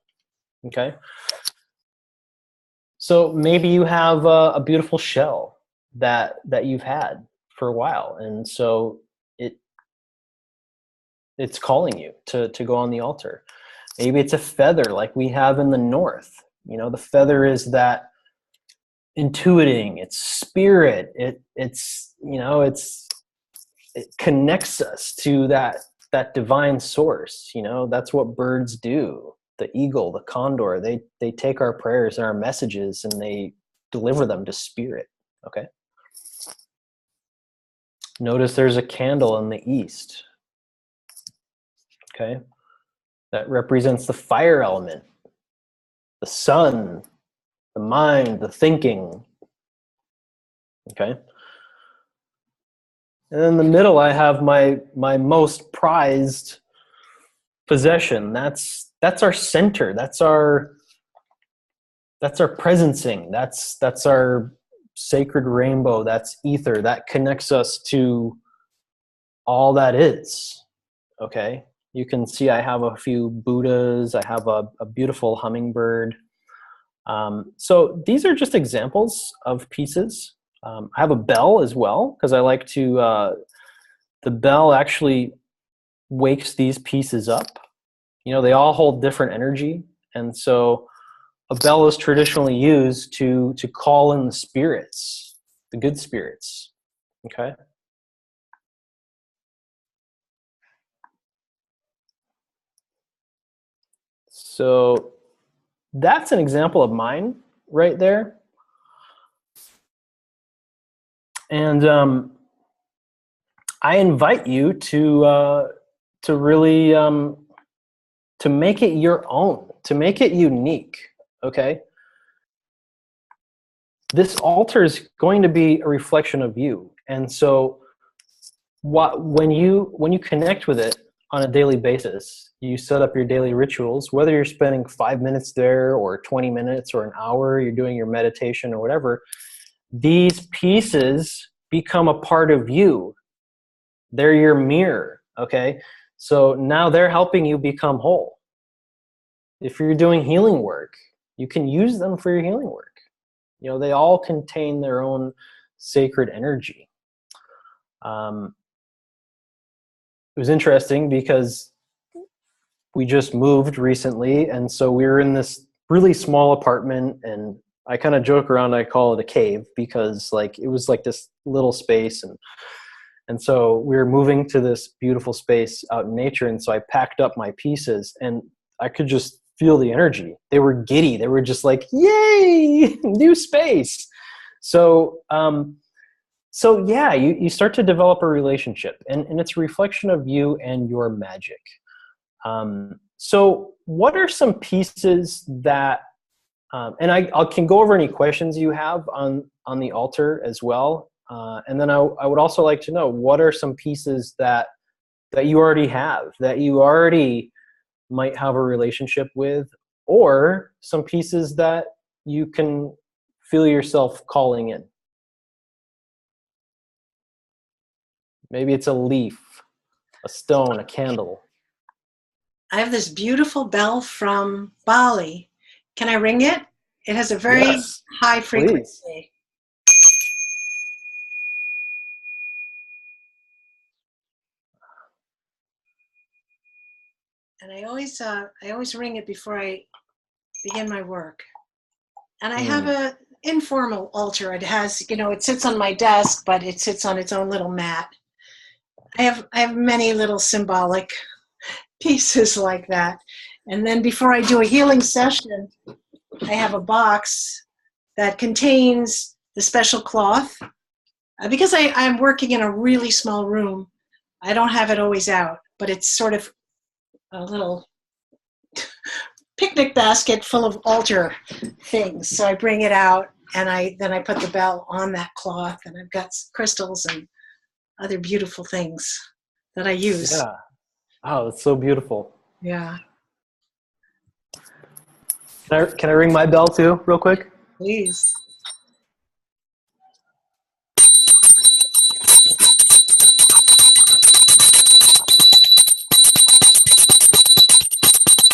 Okay. So maybe you have a beautiful shell that you've had for a while, and so it's calling you to go on the altar. Maybe it's a feather like we have in the north. The feather is that intuiting, it's spirit. It connects us to that divine source. That's what birds do. The eagle, the condor, they take our prayers and our messages and they deliver them to spirit. Okay. Notice there's a candle in the east. Okay. That represents the fire element, the sun, the mind, the thinking. Okay. And in the middle, I have my most prized possession. That's our center. That's our presencing. That's our sacred rainbow. That's ether. That connects us to all that is. Okay. You can see I have a few Buddhas. I have a beautiful hummingbird. So these are just examples of pieces. I have a bell as well, because I like to, the bell actually wakes these pieces up. They all hold different energy. And so a bell is traditionally used to call in the spirits, the good spirits. Okay. So that's an example of mine right there. And I invite you to really to make it your own, to make it unique. Okay. This altar is going to be a reflection of you. And so when you connect with it, on a daily basis. You set up your daily rituals, whether you're spending 5 minutes there or 20 minutes or an hour, you're doing your meditation or whatever, these pieces become a part of you. They're your mirror, okay? So now they're helping you become whole. If you're doing healing work, you can use them for your healing work. You know, they all contain their own sacred energy. It was interesting because we just moved recently, and so we were in this really small apartment, and I kind of joke around, I call it a cave, because like it was like this little space, and so we were moving to this beautiful space out in nature, and so I packed up my pieces, and I could just feel the energy. They were giddy. They were just like, yay, new space. So yeah, you start to develop a relationship, and it's a reflection of you and your magic. So what are some pieces that, and I can go over any questions you have on the altar as well. And then I would also like to know, what are some pieces that you already have, that you already might have a relationship with, or some pieces that you can feel yourself calling in? Maybe it's a leaf, a stone, a candle. I have this beautiful bell from Bali. Can I ring it? It has a very Yes, high please. frequency. And I always ring it before I begin my work. And I have a informal altar. It has, it sits on my desk, but it sits on its own little mat. I have many little symbolic pieces like that. And then before I do a healing session, I have a box that contains the special cloth. Because I'm working in a really small room, I don't have it always out, but it's sort of a little picnic basket full of altar things. So I bring it out, and then I put the bell on that cloth, and I've got crystals and other beautiful things that I use. Yeah. Oh, that's so beautiful. Yeah. Can I ring my bell too, real quick? Please.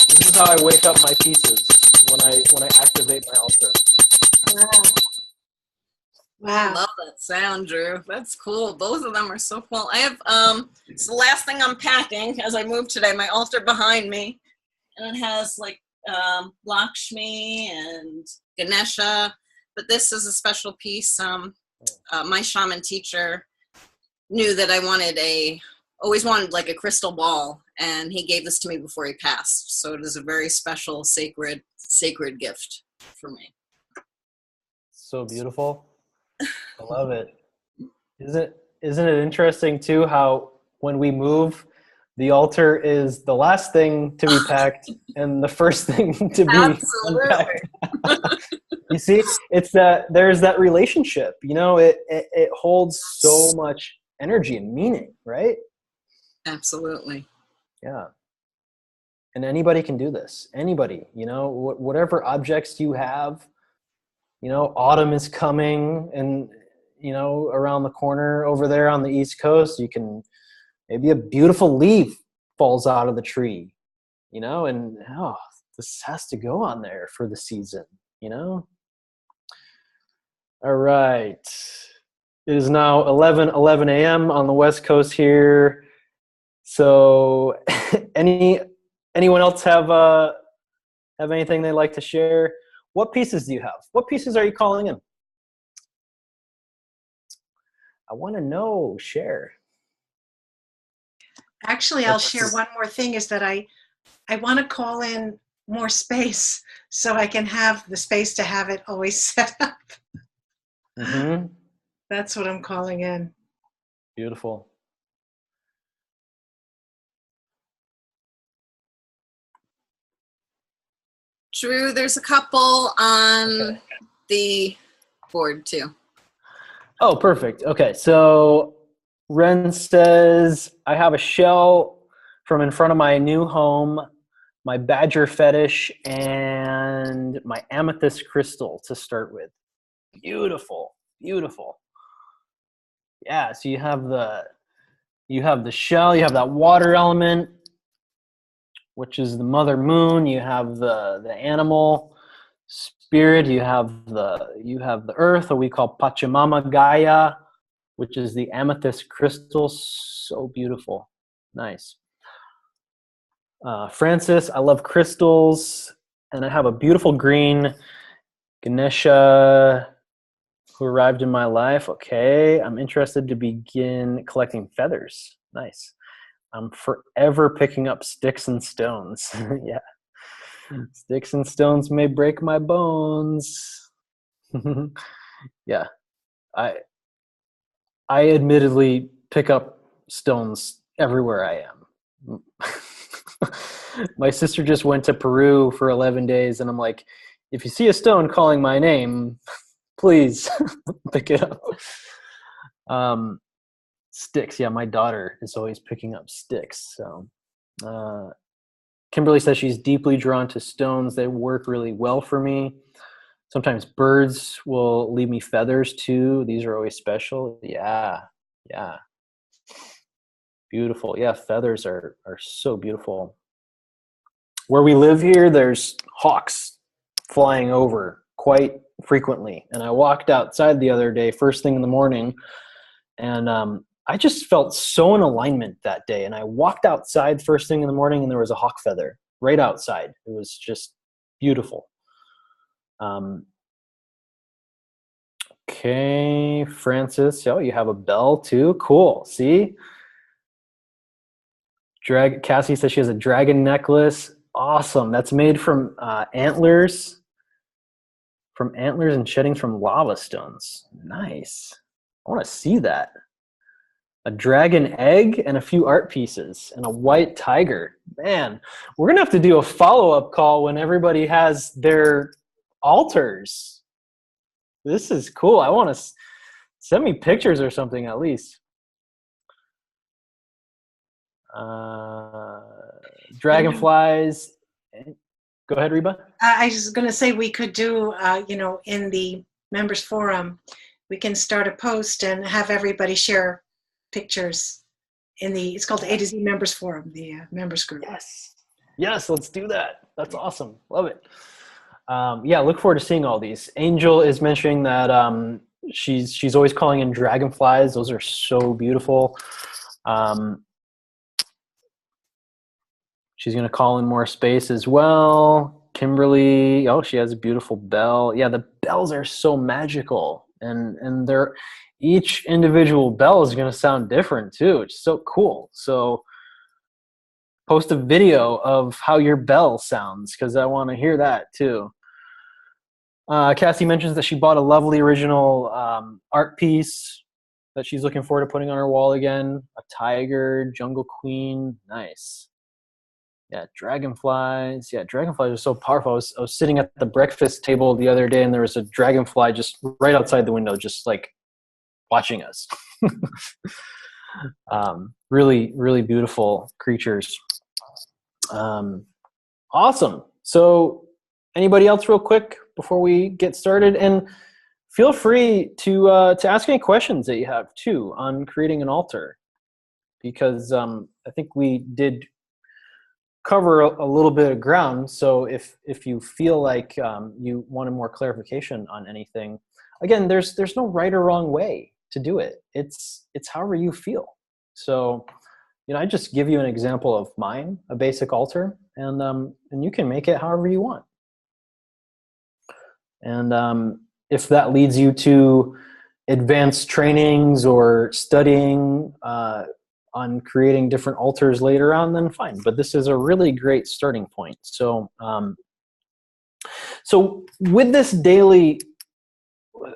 This is how I wake up my pieces when I activate my altar. Wow. I Wow. love that sound, Drew. That's cool. Both of them are so cool. I have it's the last thing I'm packing as I move today. My altar behind me, and it has like Lakshmi and Ganesha. But this is a special piece. My shaman teacher knew that I always wanted like a crystal ball, and he gave this to me before he passed. So it is a very special, sacred gift for me. So beautiful. I love it. Isn't it interesting too how when we move, the altar is the last thing to be packed and the first thing to be unpacked. You see, there's that relationship. It holds so much energy and meaning, right? Absolutely. Yeah. And anybody can do this. Anybody, whatever objects you have. Autumn is coming, and around the corner over there on the East Coast, maybe a beautiful leaf falls out of the tree, and this has to go on there for the season, All right. It is now 11 a.m. on the West Coast here. So anyone else have anything they'd like to share? What pieces do you have? What pieces are you calling in? I want to know. Share. Actually, I'll share one more thing, is that I want to call in more space so I can have the space to have it always set up. Mm-hmm. That's what I'm calling in. Beautiful. Drew, there's a couple on the board too. Oh, perfect. Okay, so Ren says, I have a shell from in front of my new home, my badger fetish, and my amethyst crystal to start with. Beautiful, beautiful. Yeah, so you have the shell, you have that water element, which is the mother moon. You have the animal spirit. You have the earth, or we call Pachamama Gaia, which is the amethyst crystal. So beautiful. Nice. Francis, I love crystals, and I have a beautiful green Ganesha who arrived in my life. Okay, I'm interested to begin collecting feathers. Nice. I'm forever picking up sticks and stones. Yeah. Sticks and stones may break my bones. Yeah. I admittedly pick up stones everywhere I am. My sister just went to Peru for 11 days, and I'm like, if you see a stone calling my name, please pick it up. Sticks. Yeah, my daughter is always picking up sticks. So Kimberly says she's deeply drawn to stones. They work really well for me. Sometimes birds will leave me feathers too. These are always special. Yeah. Beautiful. Yeah, feathers are so beautiful. Where we live here, there's hawks flying over quite frequently. And I walked outside the other day, first thing in the morning, and I just felt so in alignment that day. And I walked outside first thing in the morning, and there was a hawk feather right outside. It was just beautiful. Okay, Francis. Oh, you have a bell too. Cool. See? Cassie says she has a dragon necklace. Awesome. That's made from antlers. From antlers and sheddings from lava stones. Nice. I want to see that. A dragon egg and a few art pieces and a white tiger. Man, we're going to have to do a follow-up call when everybody has their altars. This is cool. I want to send me pictures or something at least. Dragonflies. Go ahead, Reba. I was going to say we could do, in the members forum, we can start a post and have everybody share pictures it's called the AtoZ members forum, the members group. Yes, let's do that. That's awesome. Love it. Look forward to seeing all these. Angel is mentioning that she's always calling in dragonflies. Those are so beautiful. She's going to call in more space as well. Kimberly, she has a beautiful bell. Yeah, the bells are so magical, and they're each individual bell is going to sound different too. It's so cool. So post a video of how your bell sounds, because I want to hear that too. Cassie mentions that she bought a lovely original art piece that she's looking forward to putting on her wall again. A tiger, jungle queen. Nice. Yeah, dragonflies. Yeah, dragonflies are so powerful. I was sitting at the breakfast table the other day, and there was a dragonfly just right outside the window, just like watching us. Really, really beautiful creatures. Awesome. So anybody else real quick before we get started? And feel free to ask any questions that you have too on creating an altar, because I think we did cover a little bit of ground. So if you feel like you wanted more clarification on anything, again, there's no right or wrong way to do it. It's however you feel. So, I just give you an example of mine, a basic altar, and you can make it however you want. And if that leads you to advanced trainings or studying on creating different altars later on, then fine. But this is a really great starting point. So, with this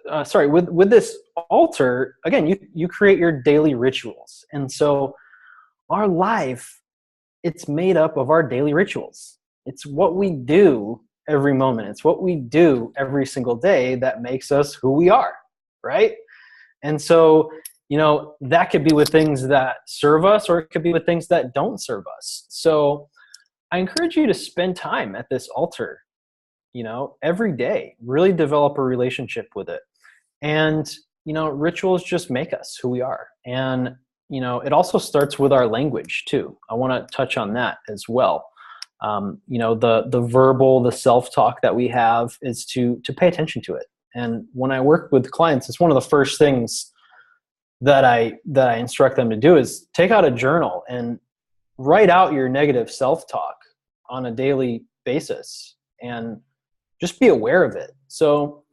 with this altar, again, you create your daily rituals. And so our life, it's made up of our daily rituals. It's what we do every moment. It's what we do every single day that makes us who we are, right? And so that could be with things that serve us, or it could be with things that don't serve us. So I encourage you to spend time at this altar, every day. Really develop a relationship with it. And, rituals just make us who we are. And, it also starts with our language too. I want to touch on that as well. The verbal, the self-talk that we have is to pay attention to it. And when I work with clients, it's one of the first things that I instruct them to do is take out a journal and write out your negative self-talk on a daily basis and just be aware of it. So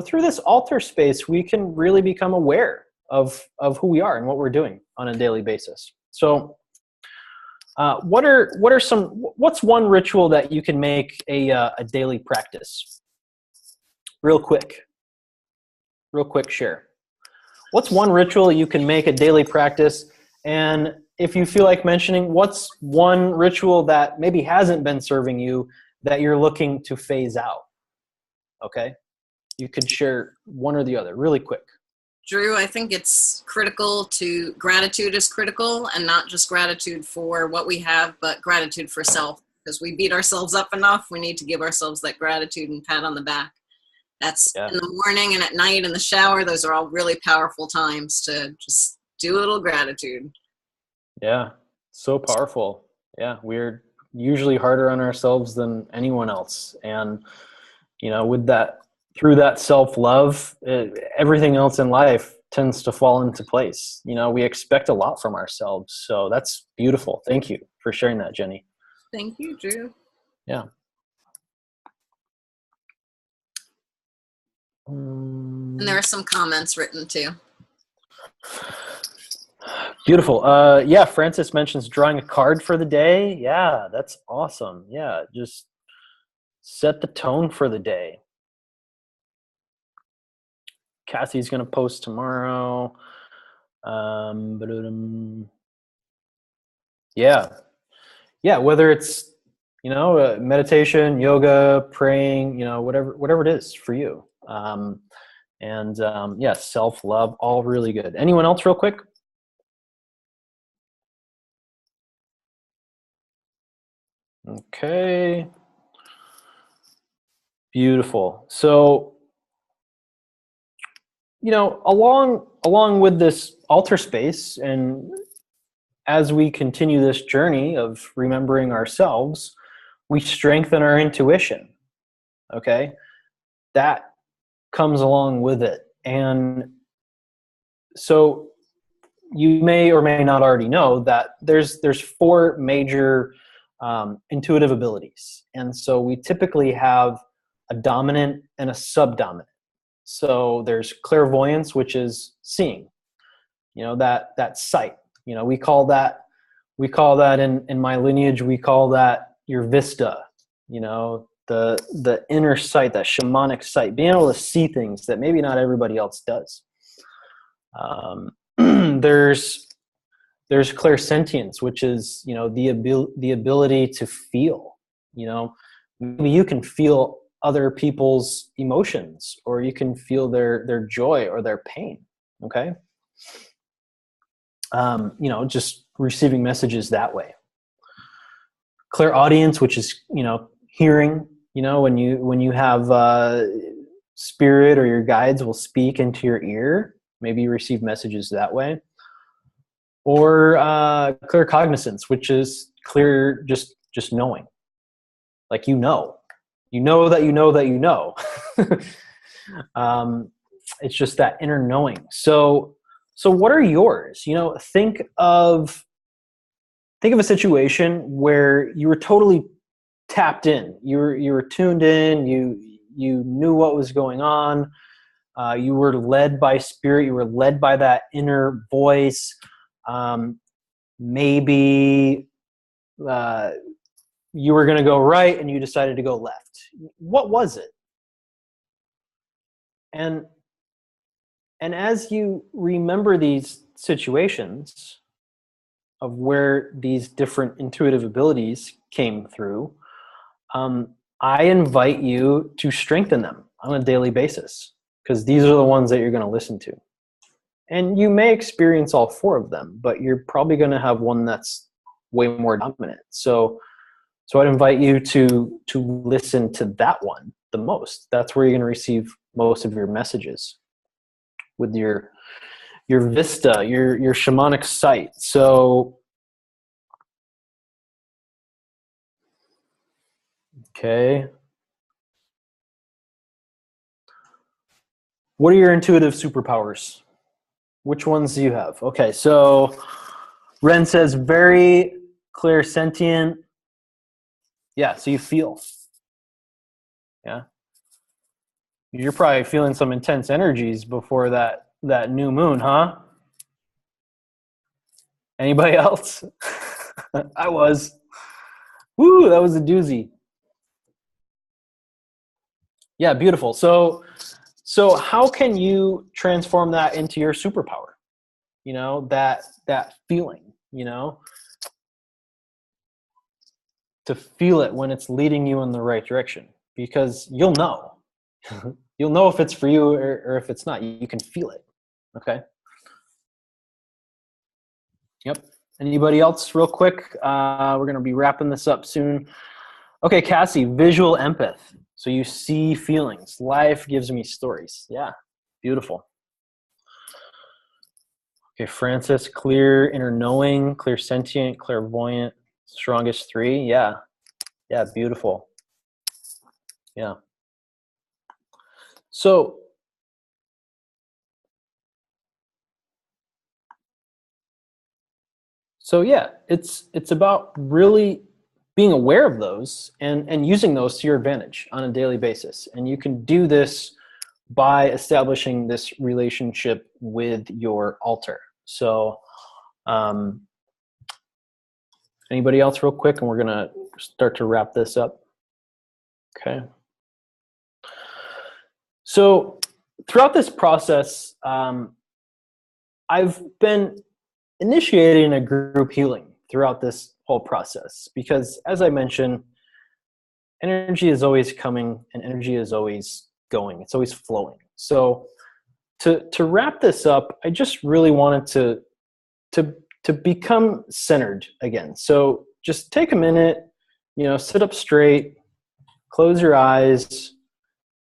through this altar space, we can really become aware of who we are and what we're doing on a daily basis. So what's one ritual that you can make a daily practice? Real quick share. What's one ritual you can make a daily practice? And if you feel like mentioning, what's one ritual that maybe hasn't been serving you that you're looking to phase out? Okay. You could share one or the other really quick. Drew, I think it's gratitude is critical, and not just gratitude for what we have, but gratitude for self. Because we beat ourselves up enough, we need to give ourselves that gratitude and pat on the back. That's in the morning and at night in the shower. Those are all really powerful times to just do a little gratitude. Yeah, so powerful. Yeah, we're usually harder on ourselves than anyone else. And, with that, through that self-love, everything else in life tends to fall into place. We expect a lot from ourselves. So that's beautiful. Thank you for sharing that, Jenny. Thank you, Drew. Yeah. And there are some comments written too. Beautiful. Francis mentions drawing a card for the day. Yeah, that's awesome. Yeah, just set the tone for the day. Cassie's going to post tomorrow. Yeah, whether it's, meditation, yoga, praying, whatever it is for you. Self-love, all really good. Anyone else real quick? Okay. Beautiful. So, along with this altar space, and as we continue this journey of remembering ourselves, we strengthen our intuition. Okay. That comes along with it. And so you may or may not already know that there's 4 major intuitive abilities. And so we typically have a dominant and a subdominant. So there's clairvoyance, which is seeing, that sight. We call that in my lineage, we call that your vista, the inner sight, that shamanic sight, being able to see things that maybe not everybody else does. There's clairsentience, which is, the ability to feel, maybe you can feel other people's emotions, or you can feel their joy or their pain. Okay. Just receiving messages that way. Clairaudience, which is, hearing, when you have spirit or your guides will speak into your ear, maybe you receive messages that way. Or claircognizance, which is clear, just knowing, like that you know. It's just that inner knowing. So what are yours? Think of a situation where you were totally tapped in. You were tuned in. You knew what was going on. You were led by spirit. You were led by that inner voice. Maybe you were going to go right and you decided to go left. What was it? And as you remember these situations of where these different intuitive abilities came through, I invite you to strengthen them on a daily basis, because these are the ones that you're going to listen to. And you may experience all four of them, but you're probably going to have one that's way more dominant. So I'd invite you to listen to that one the most. That's where you're going to receive most of your messages with your vista, your shamanic sight. So, okay. What are your intuitive superpowers? Which ones do you have? Okay, so Ren says very clairsentient. Yeah, so you feel. Yeah. You're probably feeling some intense energies before that new moon, huh? Anybody else? I was. Woo, that was a doozy. Yeah, beautiful. So how can you transform that into your superpower? You know, that feeling, you know, to feel it when it's leading you in the right direction, because you'll know. You'll know if it's for you or if it's not. You can feel it. Okay. Yep. Anybody else real quick? We're going to be wrapping this up soon. Okay, Cassie, visual empath. So you see feelings. Life gives me stories. Yeah, beautiful. Okay, Francis, clear inner knowing, clairsentient, clairvoyant, strongest three. Yeah, beautiful. Yeah. So yeah, it's about really being aware of those and using those to your advantage on a daily basis. And you can do this by establishing this relationship with your altar. So anybody else real quick, and we're gonna start to wrap this up. Okay. So throughout this process, I've been initiating a group healing throughout this whole process, because as I mentioned, energy is always coming and energy is always going. It's always flowing. So to wrap this up, I just really wanted to become centered again. So just take a minute, you know, sit up straight, close your eyes,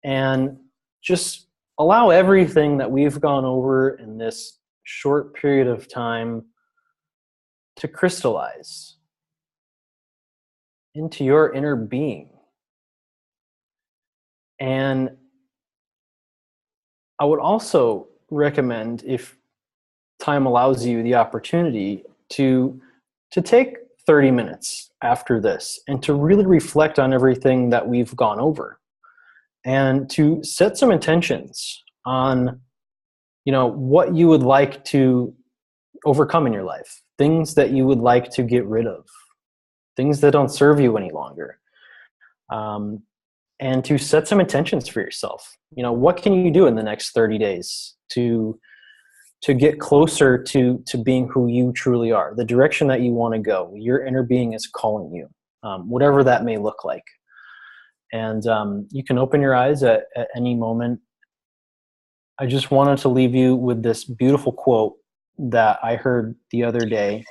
and just allow everything that we've gone over in this short period of time to crystallize into your inner being. And I would also recommend, if time allows you the opportunity, to take 30 minutes after this and to really reflect on everything that we've gone over, and to set some intentions on, you know, what you would like to overcome in your life, things that you would like to get rid of, things that don't serve you any longer, and to set some intentions for yourself. You know, what can you do in the next 30 days to get closer to being who you truly are, the direction that you want to go. Your inner being is calling you, whatever that may look like. And you can open your eyes at any moment. I just wanted to leave you with this beautiful quote that I heard the other day.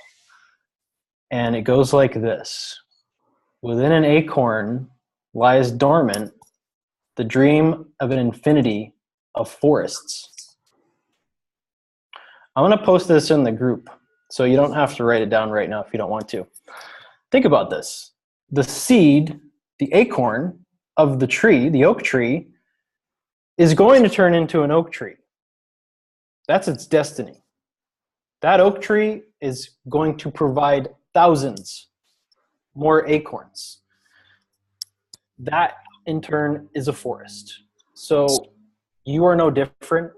And it goes like this: within an acorn lies dormant the dream of an infinity of forests. I'm going to post this in the group, so you don't have to write it down right now if you don't want to. Think about this. The seed, the acorn of the tree, the oak tree, is going to turn into an oak tree. That's its destiny. That oak tree is going to provide thousands more acorns. That, in turn, is a forest. So you are no different.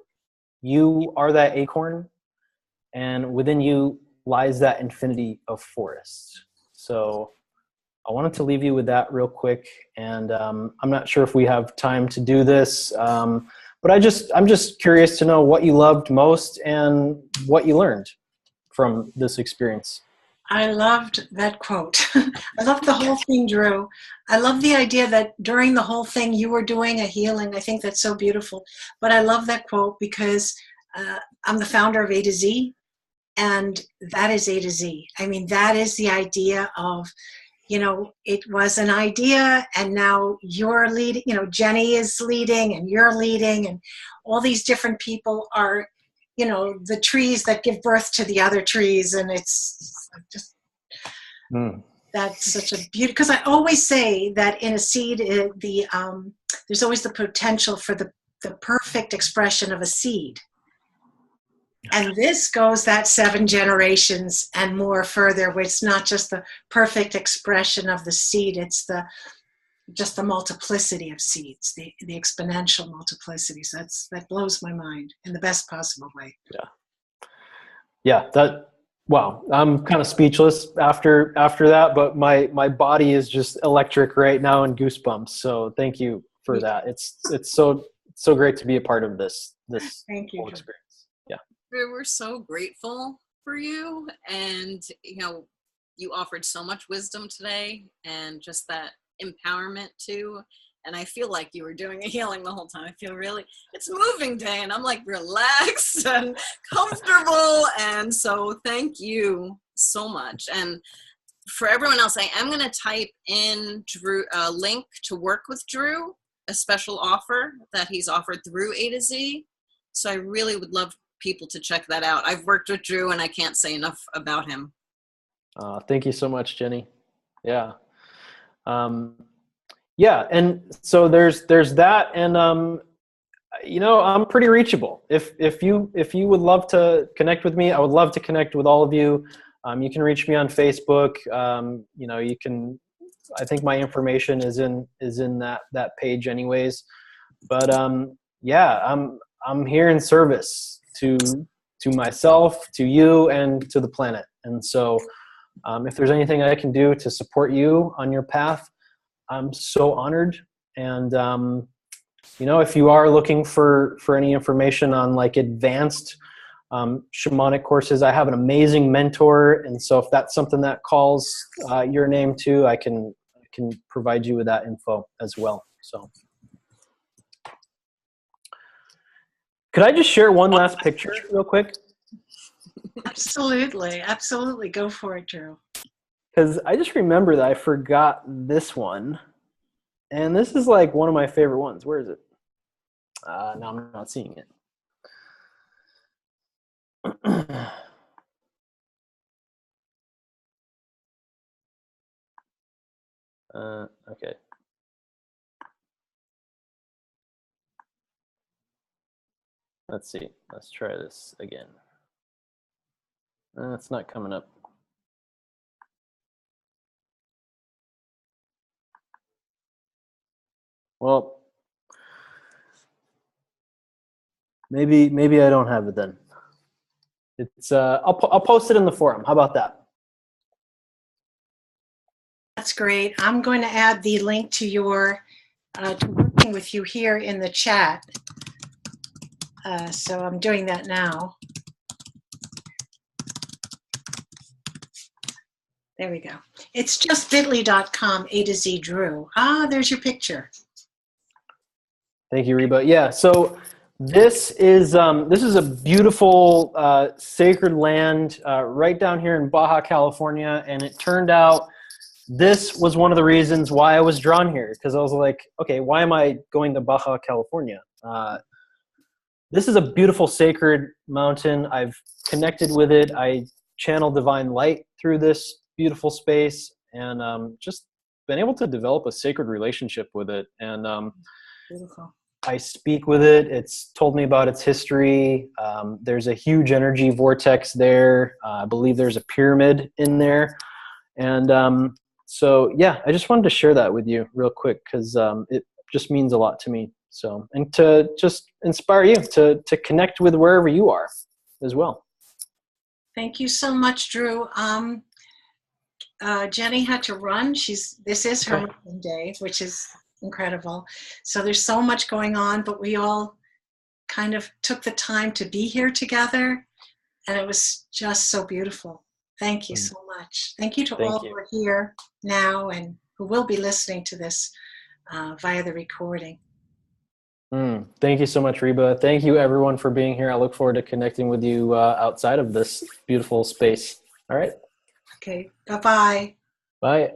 You are that acorn, and within you lies that infinity of forests. So I wanted to leave you with that real quick, and I'm not sure if we have time to do this, but I'm just curious to know what you loved most and what you learned from this experience. I loved that quote. I loved the whole thing, Drew. I love the idea that during the whole thing you were doing a healing. I think that's so beautiful. But I love that quote because I'm the founder of AtoZ, and that is AtoZ. I mean, that is the idea of, you know, it was an idea, and now you're leading, you know, Jenny is leading, and you're leading, and all these different people are, you know, the trees that give birth to the other trees, and it's just, that's such a beauty. Because I always say that in a seed, there's always the potential for the perfect expression of a seed. And this goes that 7 generations and more further, where it's not just the perfect expression of the seed, it's just the multiplicity of seeds, the exponential multiplicities. That blows my mind in the best possible way. Yeah, wow, I'm kind of speechless after that, but my body is just electric right now and goosebumps. So thank you for that. It's so great to be a part of this Thank you, whole experience. Yeah. We're so grateful for you, and you know, you offered so much wisdom today, and just that empowerment too. And I feel like you were doing a healing the whole time. I feel really, it's moving day, and I'm like relaxed and comfortable. And so thank you so much. And for everyone else, I am going to type in Drew a link to work with Drew, a special offer that he's offered through AtoZ. So I really would love people to check that out. I've worked with Drew, and I can't say enough about him. Thank you so much, Jenny. Yeah. Yeah. And so there's that. And, you know, I'm pretty reachable. If you would love to connect with me, I would love to connect with all of you. You can reach me on Facebook. You know, you can, I think my information is in that page anyways, but, yeah, I'm here in service to myself, to you, and to the planet. And so, if there's anything I can do to support you on your path, I'm so honored. And, you know, if you are looking for any information on like advanced shamanic courses, I have an amazing mentor. And so if that's something that calls your name too, I can provide you with that info as well. So could I just share one last picture real quick? Absolutely. Absolutely. Go for it, Drew. Because I just remember that I forgot this one. And this is like one of my favorite ones. Where is it? Now I'm not seeing it. Okay. Let's see. Let's try this again. It's not coming up. Well, maybe I don't have it then. It's I'll post it in the forum. How about that? That's great. I'm going to add the link to your to working with you here in the chat. So I'm doing that now. There we go. It's just bit.ly.com, AtoZ Drew. Ah, there's your picture. Thank you, Reba. Yeah, so this is a beautiful sacred land right down here in Baja California, and it turned out this was one of the reasons why I was drawn here, because I was like, okay, why am I going to Baja California? This is a beautiful sacred mountain. I've connected with it. I channel divine light through this beautiful space, and just been able to develop a sacred relationship with it. And Beautiful. I speak with it. It's told me about its history. There's a huge energy vortex there. I believe there's a pyramid in there. And so, yeah, I just wanted to share that with you real quick, because it just means a lot to me. So, and to just inspire you to connect with wherever you are as well. Thank you so much, Drew. Jenny had to run. This is her day, which is incredible. So there's so much going on, but we all kind of took the time to be here together, and it was just so beautiful. Thank you so much. Thank you to all who are here now and who will be listening to this via the recording. Thank you so much, Reba. Thank you, everyone, for being here. I look forward to connecting with you outside of this beautiful space. All right. Okay. Bye-bye. Bye.